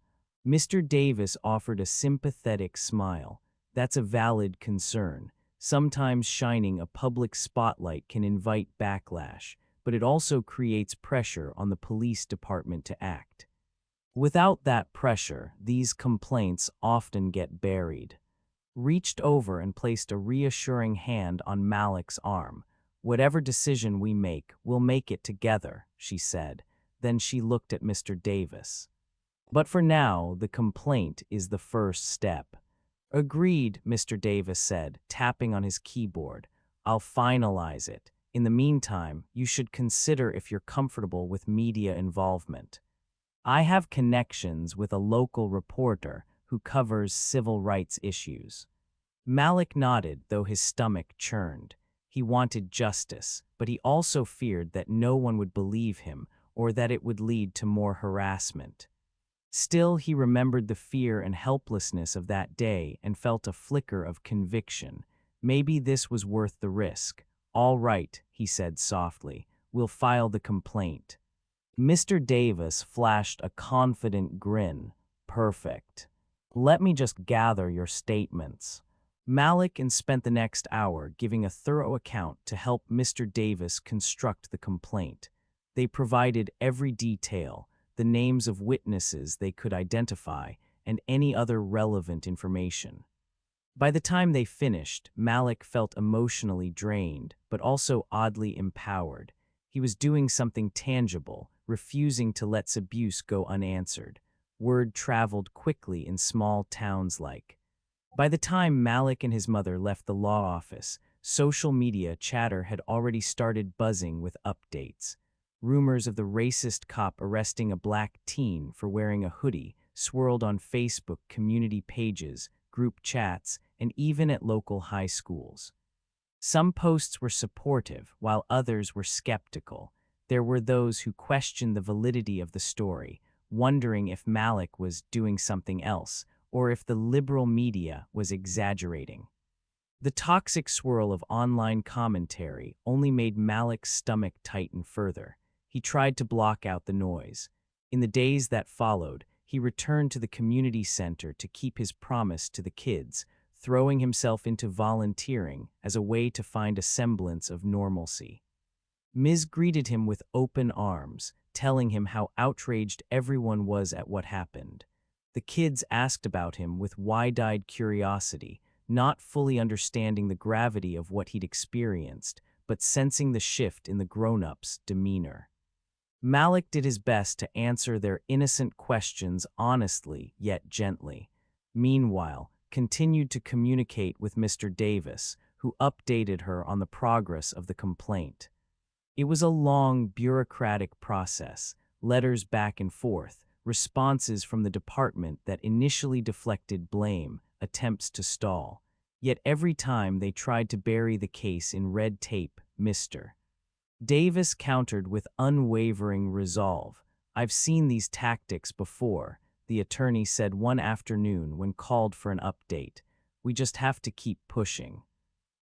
Mr. Davis offered a sympathetic smile. "That's a valid concern. Sometimes shining a public spotlight can invite backlash, but it also creates pressure on the police department to act. Without that pressure, these complaints often get buried." Reached over and placed a reassuring hand on Malik's arm. "Whatever decision we make, we'll make it together," she said. Then she looked at Mr. Davis. "But for now, the complaint is the first step." "Agreed," Mr. Davis said, tapping on his keyboard. "I'll finalize it. In the meantime, you should consider if you're comfortable with media involvement. I have connections with a local reporter who covers civil rights issues. Malik nodded, though his stomach churned. He wanted justice, but he also feared that no one would believe him or that it would lead to more harassment. Still, he remembered the fear and helplessness of that day and felt a flicker of conviction. Maybe this was worth the risk. "All right," he said softly. "We'll file the complaint." Mr. Davis flashed a confident grin. "Perfect. Let me just gather your statements." Malik and spent the next hour giving a thorough account to help Mr. Davis construct the complaint. They provided every detail, the names of witnesses they could identify, and any other relevant information. By the time they finished, Malik felt emotionally drained, but also oddly empowered. He was doing something tangible, refusing to let abuse go unanswered. Word traveled quickly in small towns like. By the time Malik and his mother left the law office, social media chatter had already started buzzing with updates. Rumors of the racist cop arresting a black teen for wearing a hoodie swirled on Facebook community pages, group chats, and even at local high schools. Some posts were supportive, while others were skeptical. There were those who questioned the validity of the story, wondering if Malik was doing something else, or if the liberal media was exaggerating. The toxic swirl of online commentary only made Malik's stomach tighten further. He tried to block out the noise. In the days that followed, he returned to the community center to keep his promise to the kids, throwing himself into volunteering as a way to find a semblance of normalcy. Ms. greeted him with open arms, telling him how outraged everyone was at what happened. The kids asked about him with wide-eyed curiosity, not fully understanding the gravity of what he'd experienced, but sensing the shift in the grown-ups' demeanor. Malik did his best to answer their innocent questions honestly yet gently. Meanwhile, continued to communicate with Mr. Davis, who updated her on the progress of the complaint. It was a long, bureaucratic process, letters back and forth, responses from the department that initially deflected blame, attempts to stall. Yet every time they tried to bury the case in red tape, Mr. Davis countered with unwavering resolve. "I've seen these tactics before," the attorney said one afternoon when called for an update. "We just have to keep pushing.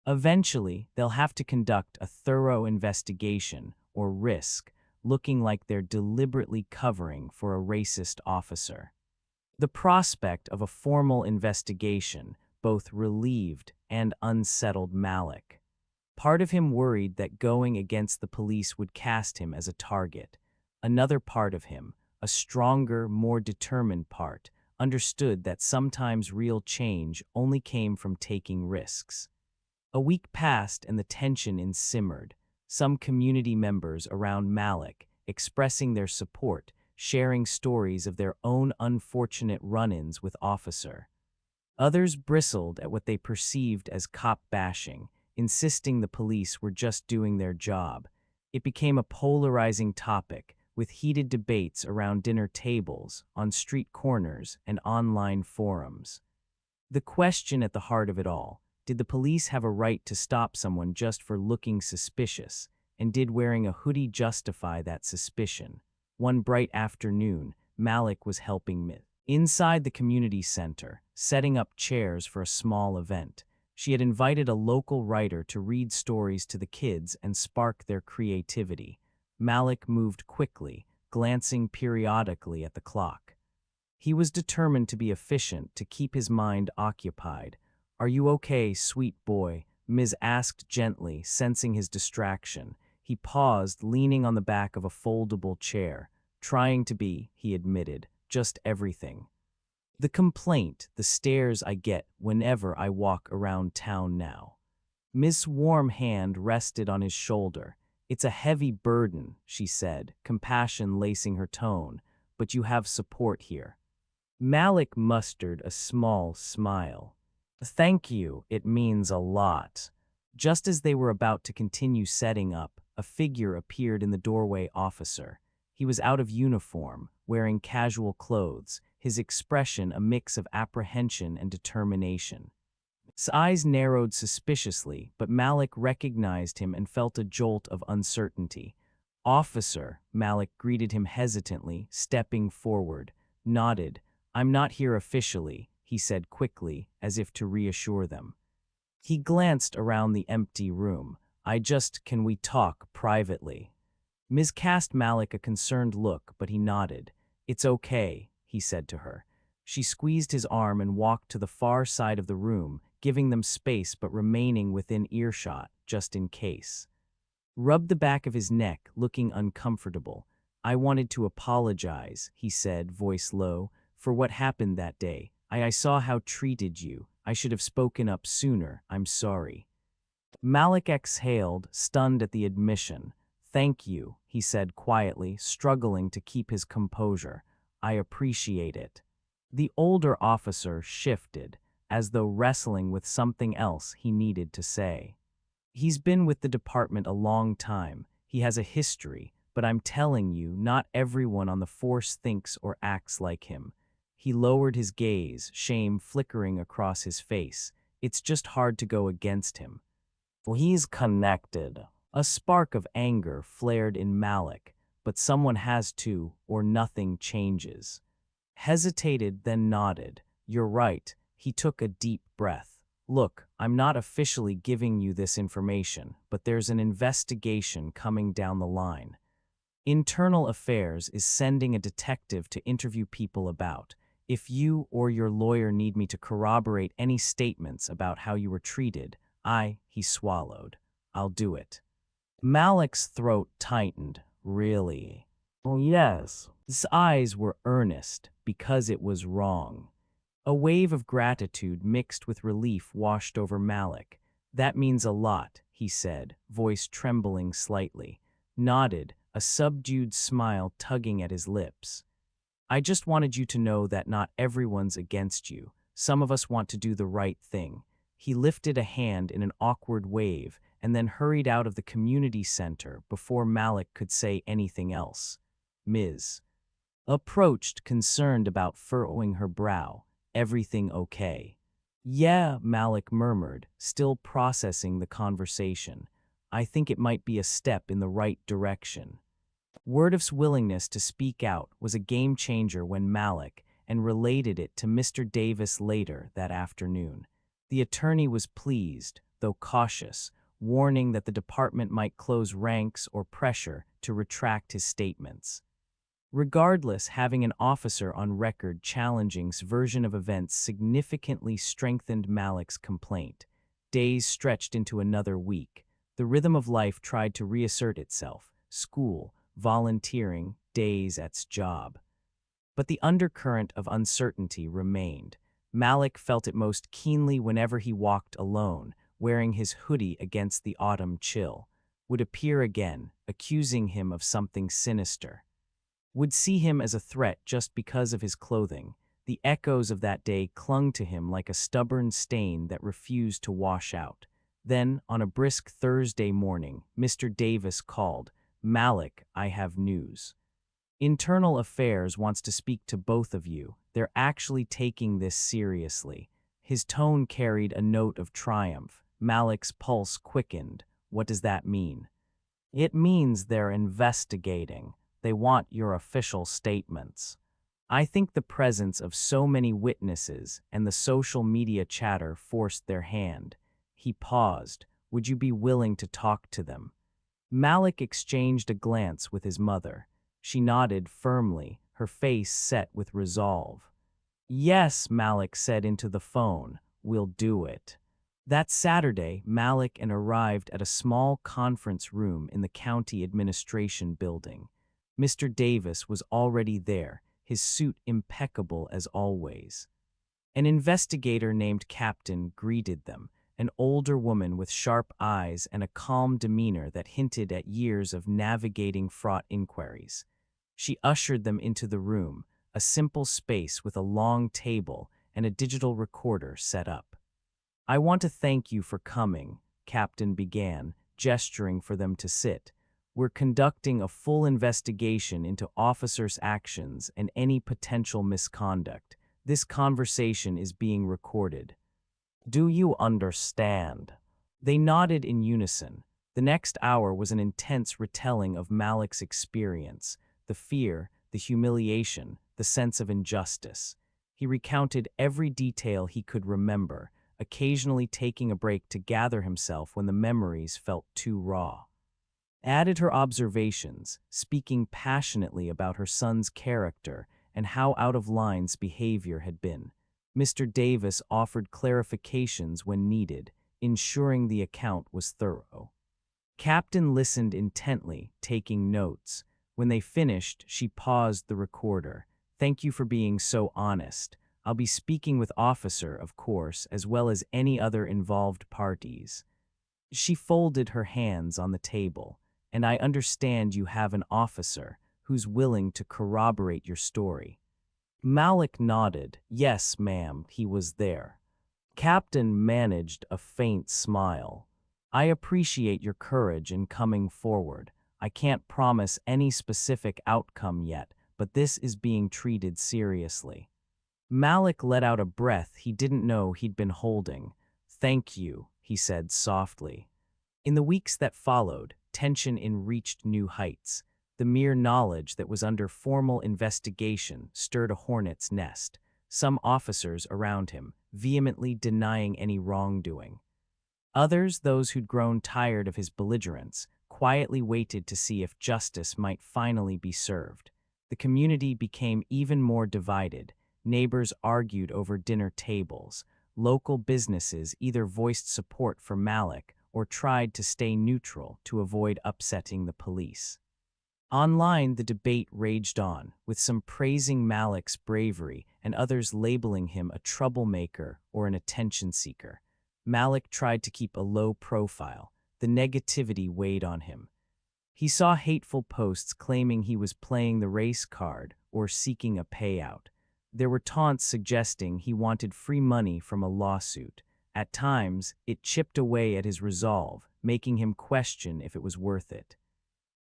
Eventually, they'll have to conduct a thorough investigation, or risk looking like they're deliberately covering for a racist officer." The prospect of a formal investigation both relieved and unsettled Malik. Part of him worried that going against the police would cast him as a target. Another part of him, a stronger, more determined part, understood that sometimes real change only came from taking risks. A week passed and the tension simmered. Some community members around Malik expressing their support, sharing stories of their own unfortunate run-ins with officer. Others bristled at what they perceived as cop bashing, insisting the police were just doing their job. It became a polarizing topic, with heated debates around dinner tables, on street corners, and online forums. The question at the heart of it all: did the police have a right to stop someone just for looking suspicious, and did wearing a hoodie justify that suspicion? One bright afternoon, Malik was helping Myth inside the community center, setting up chairs for a small event. She had invited a local writer to read stories to the kids and spark their creativity. Malik moved quickly, glancing periodically at the clock. He was determined to be efficient, to keep his mind occupied. "Are you okay, sweet boy?" Ms. asked gently, sensing his distraction. He paused, leaning on the back of a foldable chair. "Trying to be," he admitted, "just everything. The complaint, the stares I get whenever I walk around town now." Miss' warm hand rested on his shoulder. "It's a heavy burden," she said, compassion lacing her tone, "but you have support here." Malik mustered a small smile. "Thank you, it means a lot. Just as they were about to continue setting up, a figure appeared in the doorway. Officer. He was out of uniform, wearing casual clothes, his expression a mix of apprehension and determination. His eyes narrowed suspiciously, but Malik recognized him and felt a jolt of uncertainty. Officer, Malik greeted him hesitantly, stepping forward, nodded. I'm not here officially, he said quickly, as if to reassure them. He glanced around the empty room. Can we talk privately? Ms. cast Malik a concerned look, but he nodded. It's okay, he said to her. She squeezed his arm and walked to the far side of the room, giving them space but remaining within earshot, just in case. Rubbed the back of his neck, looking uncomfortable. I wanted to apologize, he said, voice low, for what happened that day. I saw how treated you. I should have spoken up sooner. I'm sorry. Malik exhaled, stunned at the admission. Thank you, he said quietly, struggling to keep his composure. I appreciate it. The older officer shifted, as though wrestling with something else he needed to say. He's been with the department a long time. He has a history, but I'm telling you, not everyone on the force thinks or acts like him. He lowered his gaze, shame flickering across his face. It's just hard to go against him. Well, he's connected. A spark of anger flared in Malik, but someone has to, or nothing changes. Hesitated, then nodded. You're right. He took a deep breath. Look, I'm not officially giving you this information, but there's an investigation coming down the line. Internal Affairs is sending a detective to interview people about. If you or your lawyer need me to corroborate any statements about how you were treated, he swallowed. I'll do it. Malik's throat tightened. Really? Oh, yes. His eyes were earnest, because it was wrong. A wave of gratitude mixed with relief washed over Malik. That means a lot, he said, voice trembling slightly. Nodded, a subdued smile tugging at his lips. I just wanted you to know that not everyone's against you. Some of us want to do the right thing. He lifted a hand in an awkward wave and then hurried out of the community center before Malik could say anything else. Ms. approached, concerned about furrowing her brow. Everything okay? Yeah, Malik murmured, still processing the conversation. I think it might be a step in the right direction. Wordof's willingness to speak out was a game changer when Malik, and related it to Mr. Davis later that afternoon. The attorney was pleased, though cautious, warning that the department might close ranks or pressure to retract his statements. Regardless, having an officer on record challenging's version of events significantly strengthened Malik's complaint. Days stretched into another week. The rhythm of life tried to reassert itself. School, volunteering, days at's job. But the undercurrent of uncertainty remained. Malik felt it most keenly whenever he walked alone, wearing his hoodie against the autumn chill. Would appear again, accusing him of something sinister. Would see him as a threat just because of his clothing. The echoes of that day clung to him like a stubborn stain that refused to wash out. Then, on a brisk Thursday morning, Mr. Davis called. Malik, I have news. Internal Affairs wants to speak to both of you. They're actually taking this seriously. His tone carried a note of triumph. Malik's pulse quickened. What does that mean? It means they're investigating. They want your official statements. I think the presence of so many witnesses and the social media chatter forced their hand. He paused. Would you be willing to talk to them? Malik exchanged a glance with his mother. She nodded firmly, her face set with resolve. Yes, Malik said into the phone. We'll do it. That Saturday, Malik arrived at a small conference room in the county administration building. Mr. Davis was already there, his suit impeccable as always. An investigator named Captain greeted them, an older woman with sharp eyes and a calm demeanor that hinted at years of navigating fraught inquiries. She ushered them into the room, a simple space with a long table and a digital recorder set up. I want to thank you for coming, Captain began, gesturing for them to sit. "We're conducting a full investigation into officers' actions and any potential misconduct. This conversation is being recorded. Do you understand?" They nodded in unison. The next hour was an intense retelling of Malik's experience, the fear, the humiliation, the sense of injustice. He recounted every detail he could remember, occasionally taking a break to gather himself when the memories felt too raw. Added her observations, speaking passionately about her son's character and how out of line's behavior had been. Mr. Davis offered clarifications when needed, ensuring the account was thorough. Captain listened intently, taking notes. When they finished, she paused the recorder. "Thank you for being so honest. I'll be speaking with officer, of course, as well as any other involved parties." She folded her hands on the table. "And I understand you have an officer who's willing to corroborate your story." Malik nodded. "Yes, ma'am, he was there." Captain managed a faint smile. "I appreciate your courage in coming forward. I can't promise any specific outcome yet, but this is being treated seriously." Malik let out a breath he didn't know he'd been holding. "Thank you," he said softly. In the weeks that followed, tension reached new heights. The mere knowledge that was under formal investigation stirred a hornet's nest, some officers around him vehemently denying any wrongdoing. Others, those who'd grown tired of his belligerence, quietly waited to see if justice might finally be served. The community became even more divided. Neighbors argued over dinner tables. Local businesses either voiced support for Malik or tried to stay neutral to avoid upsetting the police. Online, the debate raged on, with some praising Malik's bravery and others labeling him a troublemaker or an attention seeker. Malik tried to keep a low profile. The negativity weighed on him. He saw hateful posts claiming he was playing the race card or seeking a payout. There were taunts suggesting he wanted free money from a lawsuit. At times, it chipped away at his resolve, making him question if it was worth it.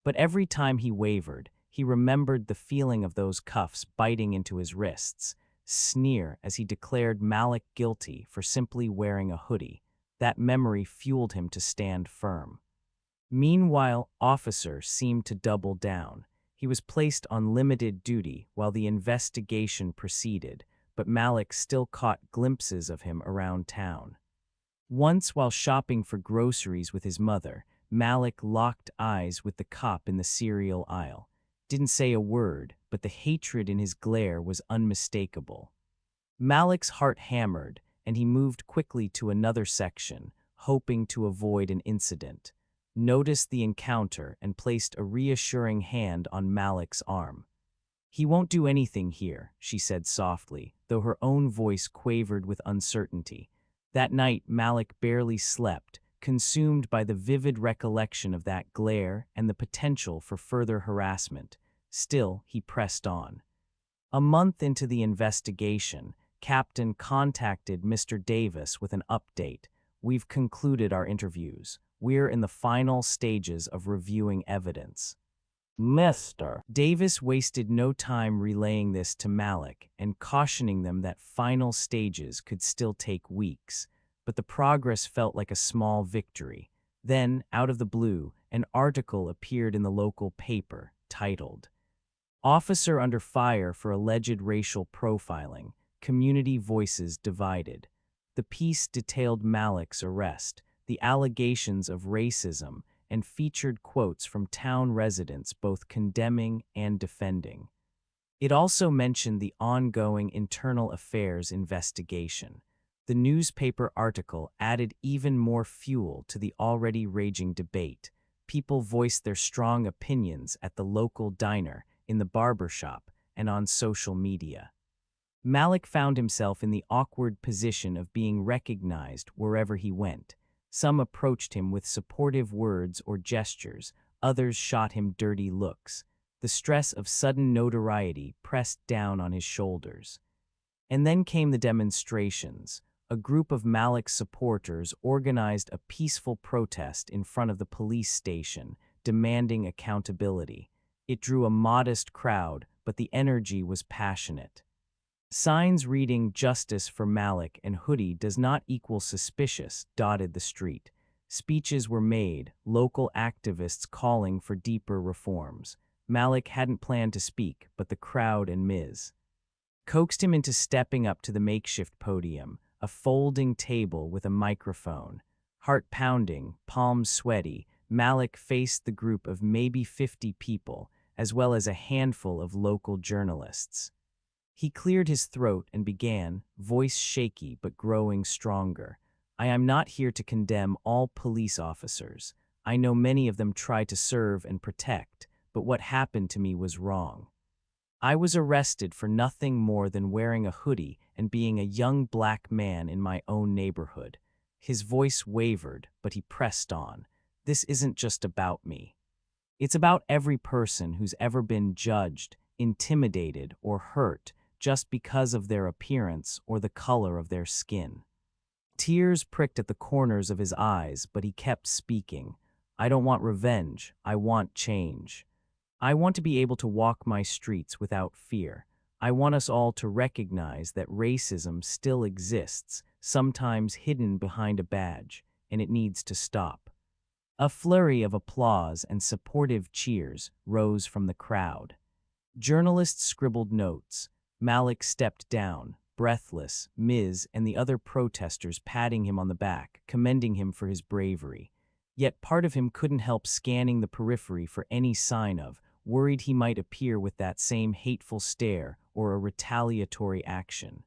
But every time he wavered, he remembered the feeling of those cuffs biting into his wrists. Sneer as he declared Malik guilty for simply wearing a hoodie. That memory fueled him to stand firm. Meanwhile, Officer seemed to double down. He was placed on limited duty while the investigation proceeded, but Malik still caught glimpses of him around town. Once, while shopping for groceries with his mother, Malik locked eyes with the cop in the cereal aisle. Didn't say a word, but the hatred in his glare was unmistakable. Malik's heart hammered, and he moved quickly to another section, hoping to avoid an incident. Noticed the encounter and placed a reassuring hand on Malik's arm. "He won't do anything here," she said softly, though her own voice quavered with uncertainty. That night, Malik barely slept, consumed by the vivid recollection of that glare and the potential for further harassment. Still, he pressed on. A month into the investigation, Captain contacted Mr. Davis with an update. "We've concluded our interviews. We're in the final stages of reviewing evidence." Mr. Davis wasted no time relaying this to Malik and cautioning them that final stages could still take weeks, but the progress felt like a small victory. Then, out of the blue, an article appeared in the local paper, titled, "Officer Under Fire for Alleged Racial Profiling, Community Voices Divided." The piece detailed Malik's arrest, the allegations of racism, and featured quotes from town residents both condemning and defending. It also mentioned the ongoing internal affairs investigation. The newspaper article added even more fuel to the already raging debate. People voiced their strong opinions at the local diner, in the barbershop, and on social media. Malik found himself in the awkward position of being recognized wherever he went. Some approached him with supportive words or gestures, others shot him dirty looks. The stress of sudden notoriety pressed down on his shoulders. And then came the demonstrations. a group of Malik's supporters organized a peaceful protest in front of the police station, demanding accountability. It drew a modest crowd, but the energy was passionate. Signs reading "Justice for Malik" and "Hoodie does not equal suspicious" dotted the street. Speeches were made, local activists calling for deeper reforms. Malik hadn't planned to speak, but the crowd and Ms. coaxed him into stepping up to the makeshift podium, a folding table with a microphone. Heart pounding, palms sweaty, Malik faced the group of maybe 50 people, as well as a handful of local journalists. He cleared his throat and began, voice shaky but growing stronger. "I am not here to condemn all police officers. I know many of them try to serve and protect, but what happened to me was wrong. I was arrested for nothing more than wearing a hoodie and being a young black man in my own neighborhood." His voice wavered, but he pressed on. "This isn't just about me. It's about every person who's ever been judged, intimidated, or hurt just because of their appearance or the color of their skin." Tears pricked at the corners of his eyes, but he kept speaking. "I don't want revenge. I want change. I want to be able to walk my streets without fear. I want us all to recognize that racism still exists, sometimes hidden behind a badge, and it needs to stop." A flurry of applause and supportive cheers rose from the crowd. Journalists scribbled notes. Malik stepped down, breathless, Ms. and the other protesters patting him on the back, commending him for his bravery. Yet part of him couldn't help scanning the periphery for any sign of, worried he might appear with that same hateful stare or a retaliatory action.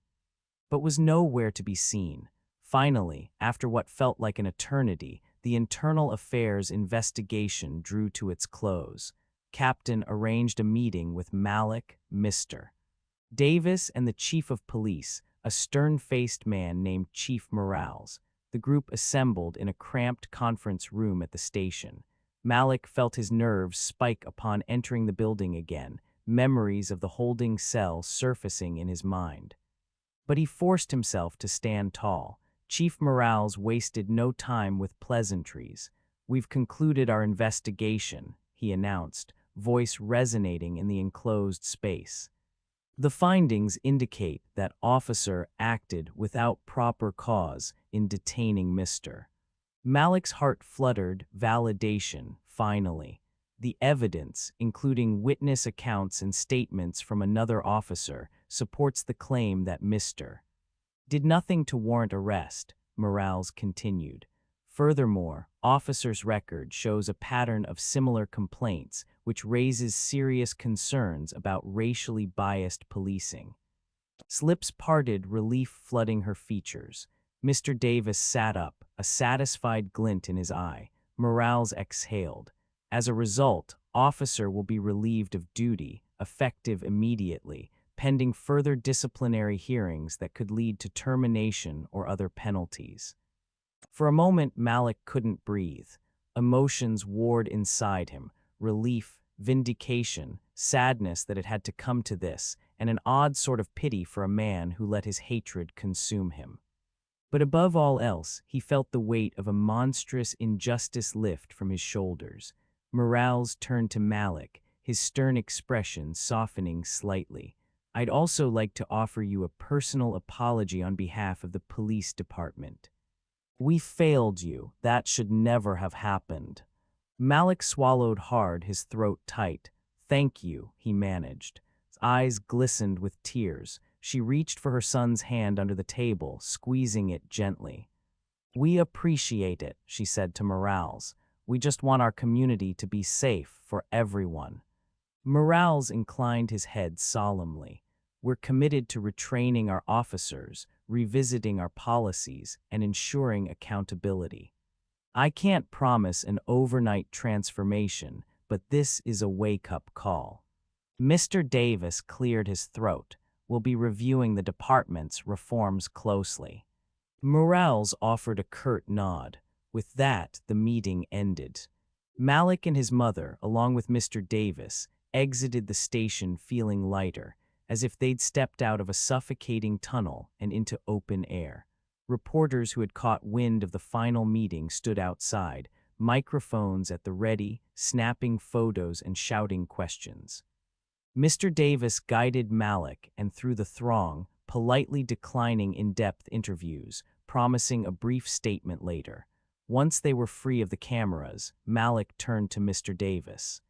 But was nowhere to be seen. Finally, after what felt like an eternity, the internal affairs investigation drew to its close. Captain arranged a meeting with Malik, Mr. Davis, and the chief of police, a stern-faced man named Chief Morales. The group assembled in a cramped conference room at the station. Malik felt his nerves spike upon entering the building again, memories of the holding cell surfacing in his mind. But he forced himself to stand tall. Chief Morales wasted no time with pleasantries. "We've concluded our investigation," he announced, voice resonating in the enclosed space. "The findings indicate that officer acted without proper cause in detaining Mr." Malik's heart fluttered, validation, finally. The evidence, including witness accounts and statements from another officer, supports the claim that Mr. did nothing to warrant arrest, Morales continued. Furthermore, officer's record shows a pattern of similar complaints, which raises serious concerns about racially biased policing. Lips parted, relief flooding her features. Mr. Davis sat up, a satisfied glint in his eye. Morales exhaled. "As a result, officer will be relieved of duty, effective immediately, pending further disciplinary hearings that could lead to termination or other penalties." For a moment, Malik couldn't breathe. Emotions warred inside him: relief, vindication, sadness that it had to come to this, and an odd sort of pity for a man who let his hatred consume him. But above all else, he felt the weight of a monstrous injustice lift from his shoulders. Morales turned to Malik, his stern expression softening slightly. "I'd also like to offer you a personal apology on behalf of the police department. We failed you. That should never have happened." Malik swallowed hard, his throat tight. "Thank you," he managed. His eyes glistened with tears. She reached for her son's hand under the table, squeezing it gently. "We appreciate it," she said to Morales. "We just want our community to be safe for everyone." Morales inclined his head solemnly. "We're committed to retraining our officers, revisiting our policies, and ensuring accountability. I can't promise an overnight transformation, but this is a wake-up call." Mr. Davis cleared his throat. "We'll be reviewing the department's reforms closely." Morales offered a curt nod. With that, the meeting ended. Malik and his mother, along with Mr. Davis, exited the station feeling lighter, as if they'd stepped out of a suffocating tunnel and into open air. Reporters who had caught wind of the final meeting stood outside, microphones at the ready, snapping photos and shouting questions. Mr. Davis guided Malik and through the throng, politely declining in-depth interviews, promising a brief statement later. Once they were free of the cameras, Malik turned to Mr. Davis.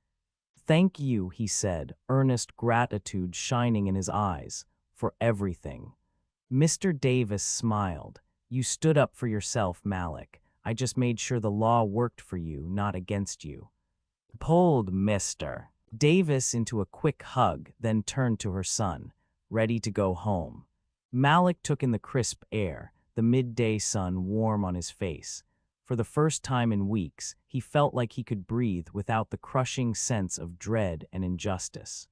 "Thank you," he said, earnest gratitude shining in his eyes, "for everything." Mr. Davis smiled. "You stood up for yourself, Malik. I just made sure the law worked for you, not against you." Pulled Mr. Davis into a quick hug, then turned to her son, ready to go home. Malik took in the crisp air, the midday sun warm on his face. For the first time in weeks, he felt like he could breathe without the crushing sense of dread and injustice.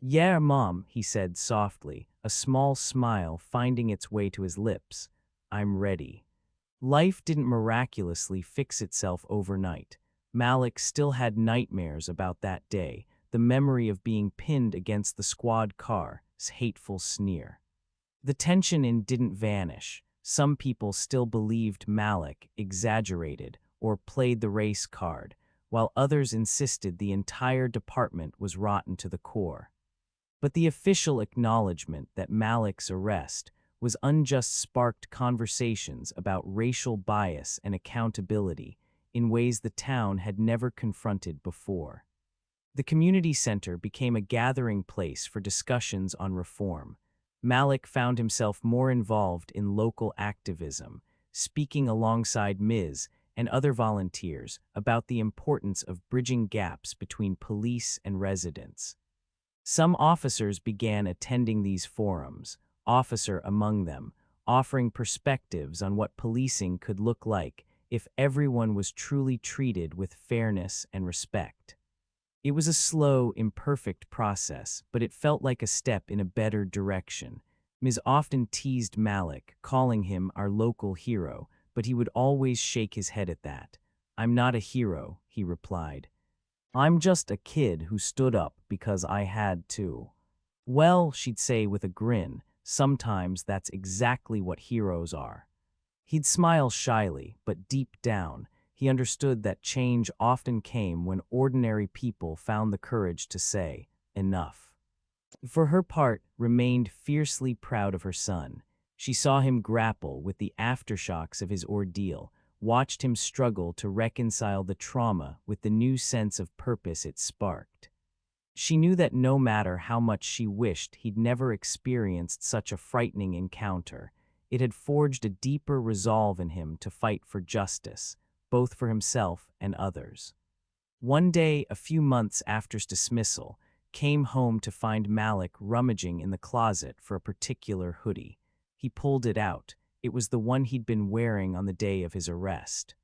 "Yeah, Mom," he said softly, a small smile finding its way to his lips. "I'm ready." Life didn't miraculously fix itself overnight. Malik still had nightmares about that day, the memory of being pinned against the squad car's hateful sneer. The tension didn't vanish. Some people still believed Malik exaggerated or played the race card, while others insisted the entire department was rotten to the core. But the official acknowledgement that Malik's arrest was unjust sparked conversations about racial bias and accountability in ways the town had never confronted before. The community center became a gathering place for discussions on reform. Malik found himself more involved in local activism, speaking alongside Ms. and other volunteers about the importance of bridging gaps between police and residents. Some officers began attending these forums, Officer among them, offering perspectives on what policing could look like if everyone was truly treated with fairness and respect. It was a slow, imperfect process, but it felt like a step in a better direction. Ms. often teased Malik, calling him our local hero, but he would always shake his head at that. "I'm not a hero," he replied. "I'm just a kid who stood up because I had to." "Well," she'd say with a grin, "sometimes that's exactly what heroes are." He'd smile shyly, but deep down, he understood that change often came when ordinary people found the courage to say, "Enough." For her part, remained fiercely proud of her son. She saw him grapple with the aftershocks of his ordeal, watched him struggle to reconcile the trauma with the new sense of purpose it sparked. She knew that no matter how much she wished he'd never experienced such a frightening encounter, it had forged a deeper resolve in him to fight for justice, both for himself and others. One day, a few months after his dismissal, came home to find Malik rummaging in the closet for a particular hoodie. He pulled it out. It was the one he'd been wearing on the day of his arrest.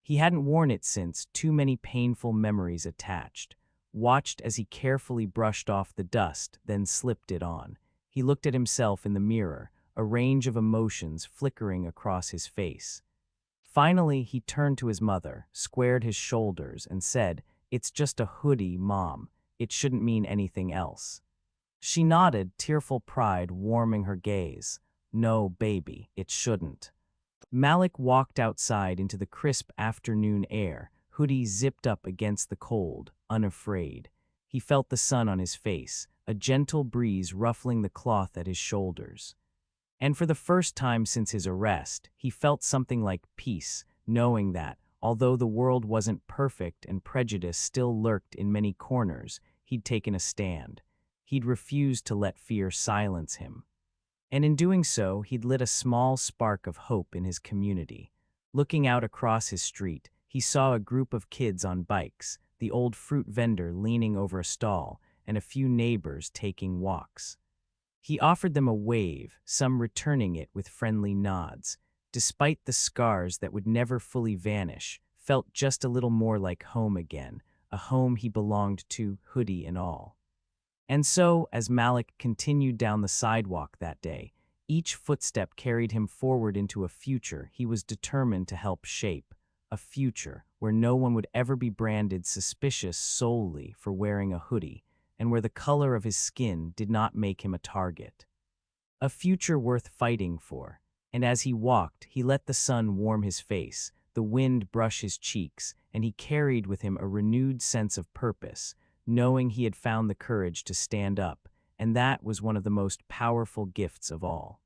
He hadn't worn it since, too many painful memories attached. Watched as he carefully brushed off the dust, then slipped it on. He looked at himself in the mirror, a range of emotions flickering across his face. Finally, he turned to his mother, squared his shoulders, and said, "It's just a hoodie, Mom. It shouldn't mean anything else." She nodded, tearful pride warming her gaze. "No, baby, it shouldn't." Malik walked outside into the crisp afternoon air, hoodie zipped up against the cold, unafraid. He felt the sun on his face, a gentle breeze ruffling the cloth at his shoulders. And for the first time since his arrest, he felt something like peace, knowing that, although the world wasn't perfect and prejudice still lurked in many corners, he'd taken a stand. He'd refused to let fear silence him. And in doing so, he'd lit a small spark of hope in his community. Looking out across his street, he saw a group of kids on bikes, the old fruit vendor leaning over a stall, and a few neighbors taking walks. He offered them a wave, some returning it with friendly nods. Despite the scars that would never fully vanish, felt just a little more like home again, a home he belonged to, hoodie and all. And so, as Malik continued down the sidewalk that day, each footstep carried him forward into a future he was determined to help shape, a future where no one would ever be branded suspicious solely for wearing a hoodie, and where the color of his skin did not make him a target. A future worth fighting for. And as he walked, he let the sun warm his face, the wind brush his cheeks, and he carried with him a renewed sense of purpose, knowing he had found the courage to stand up, and that was one of the most powerful gifts of all.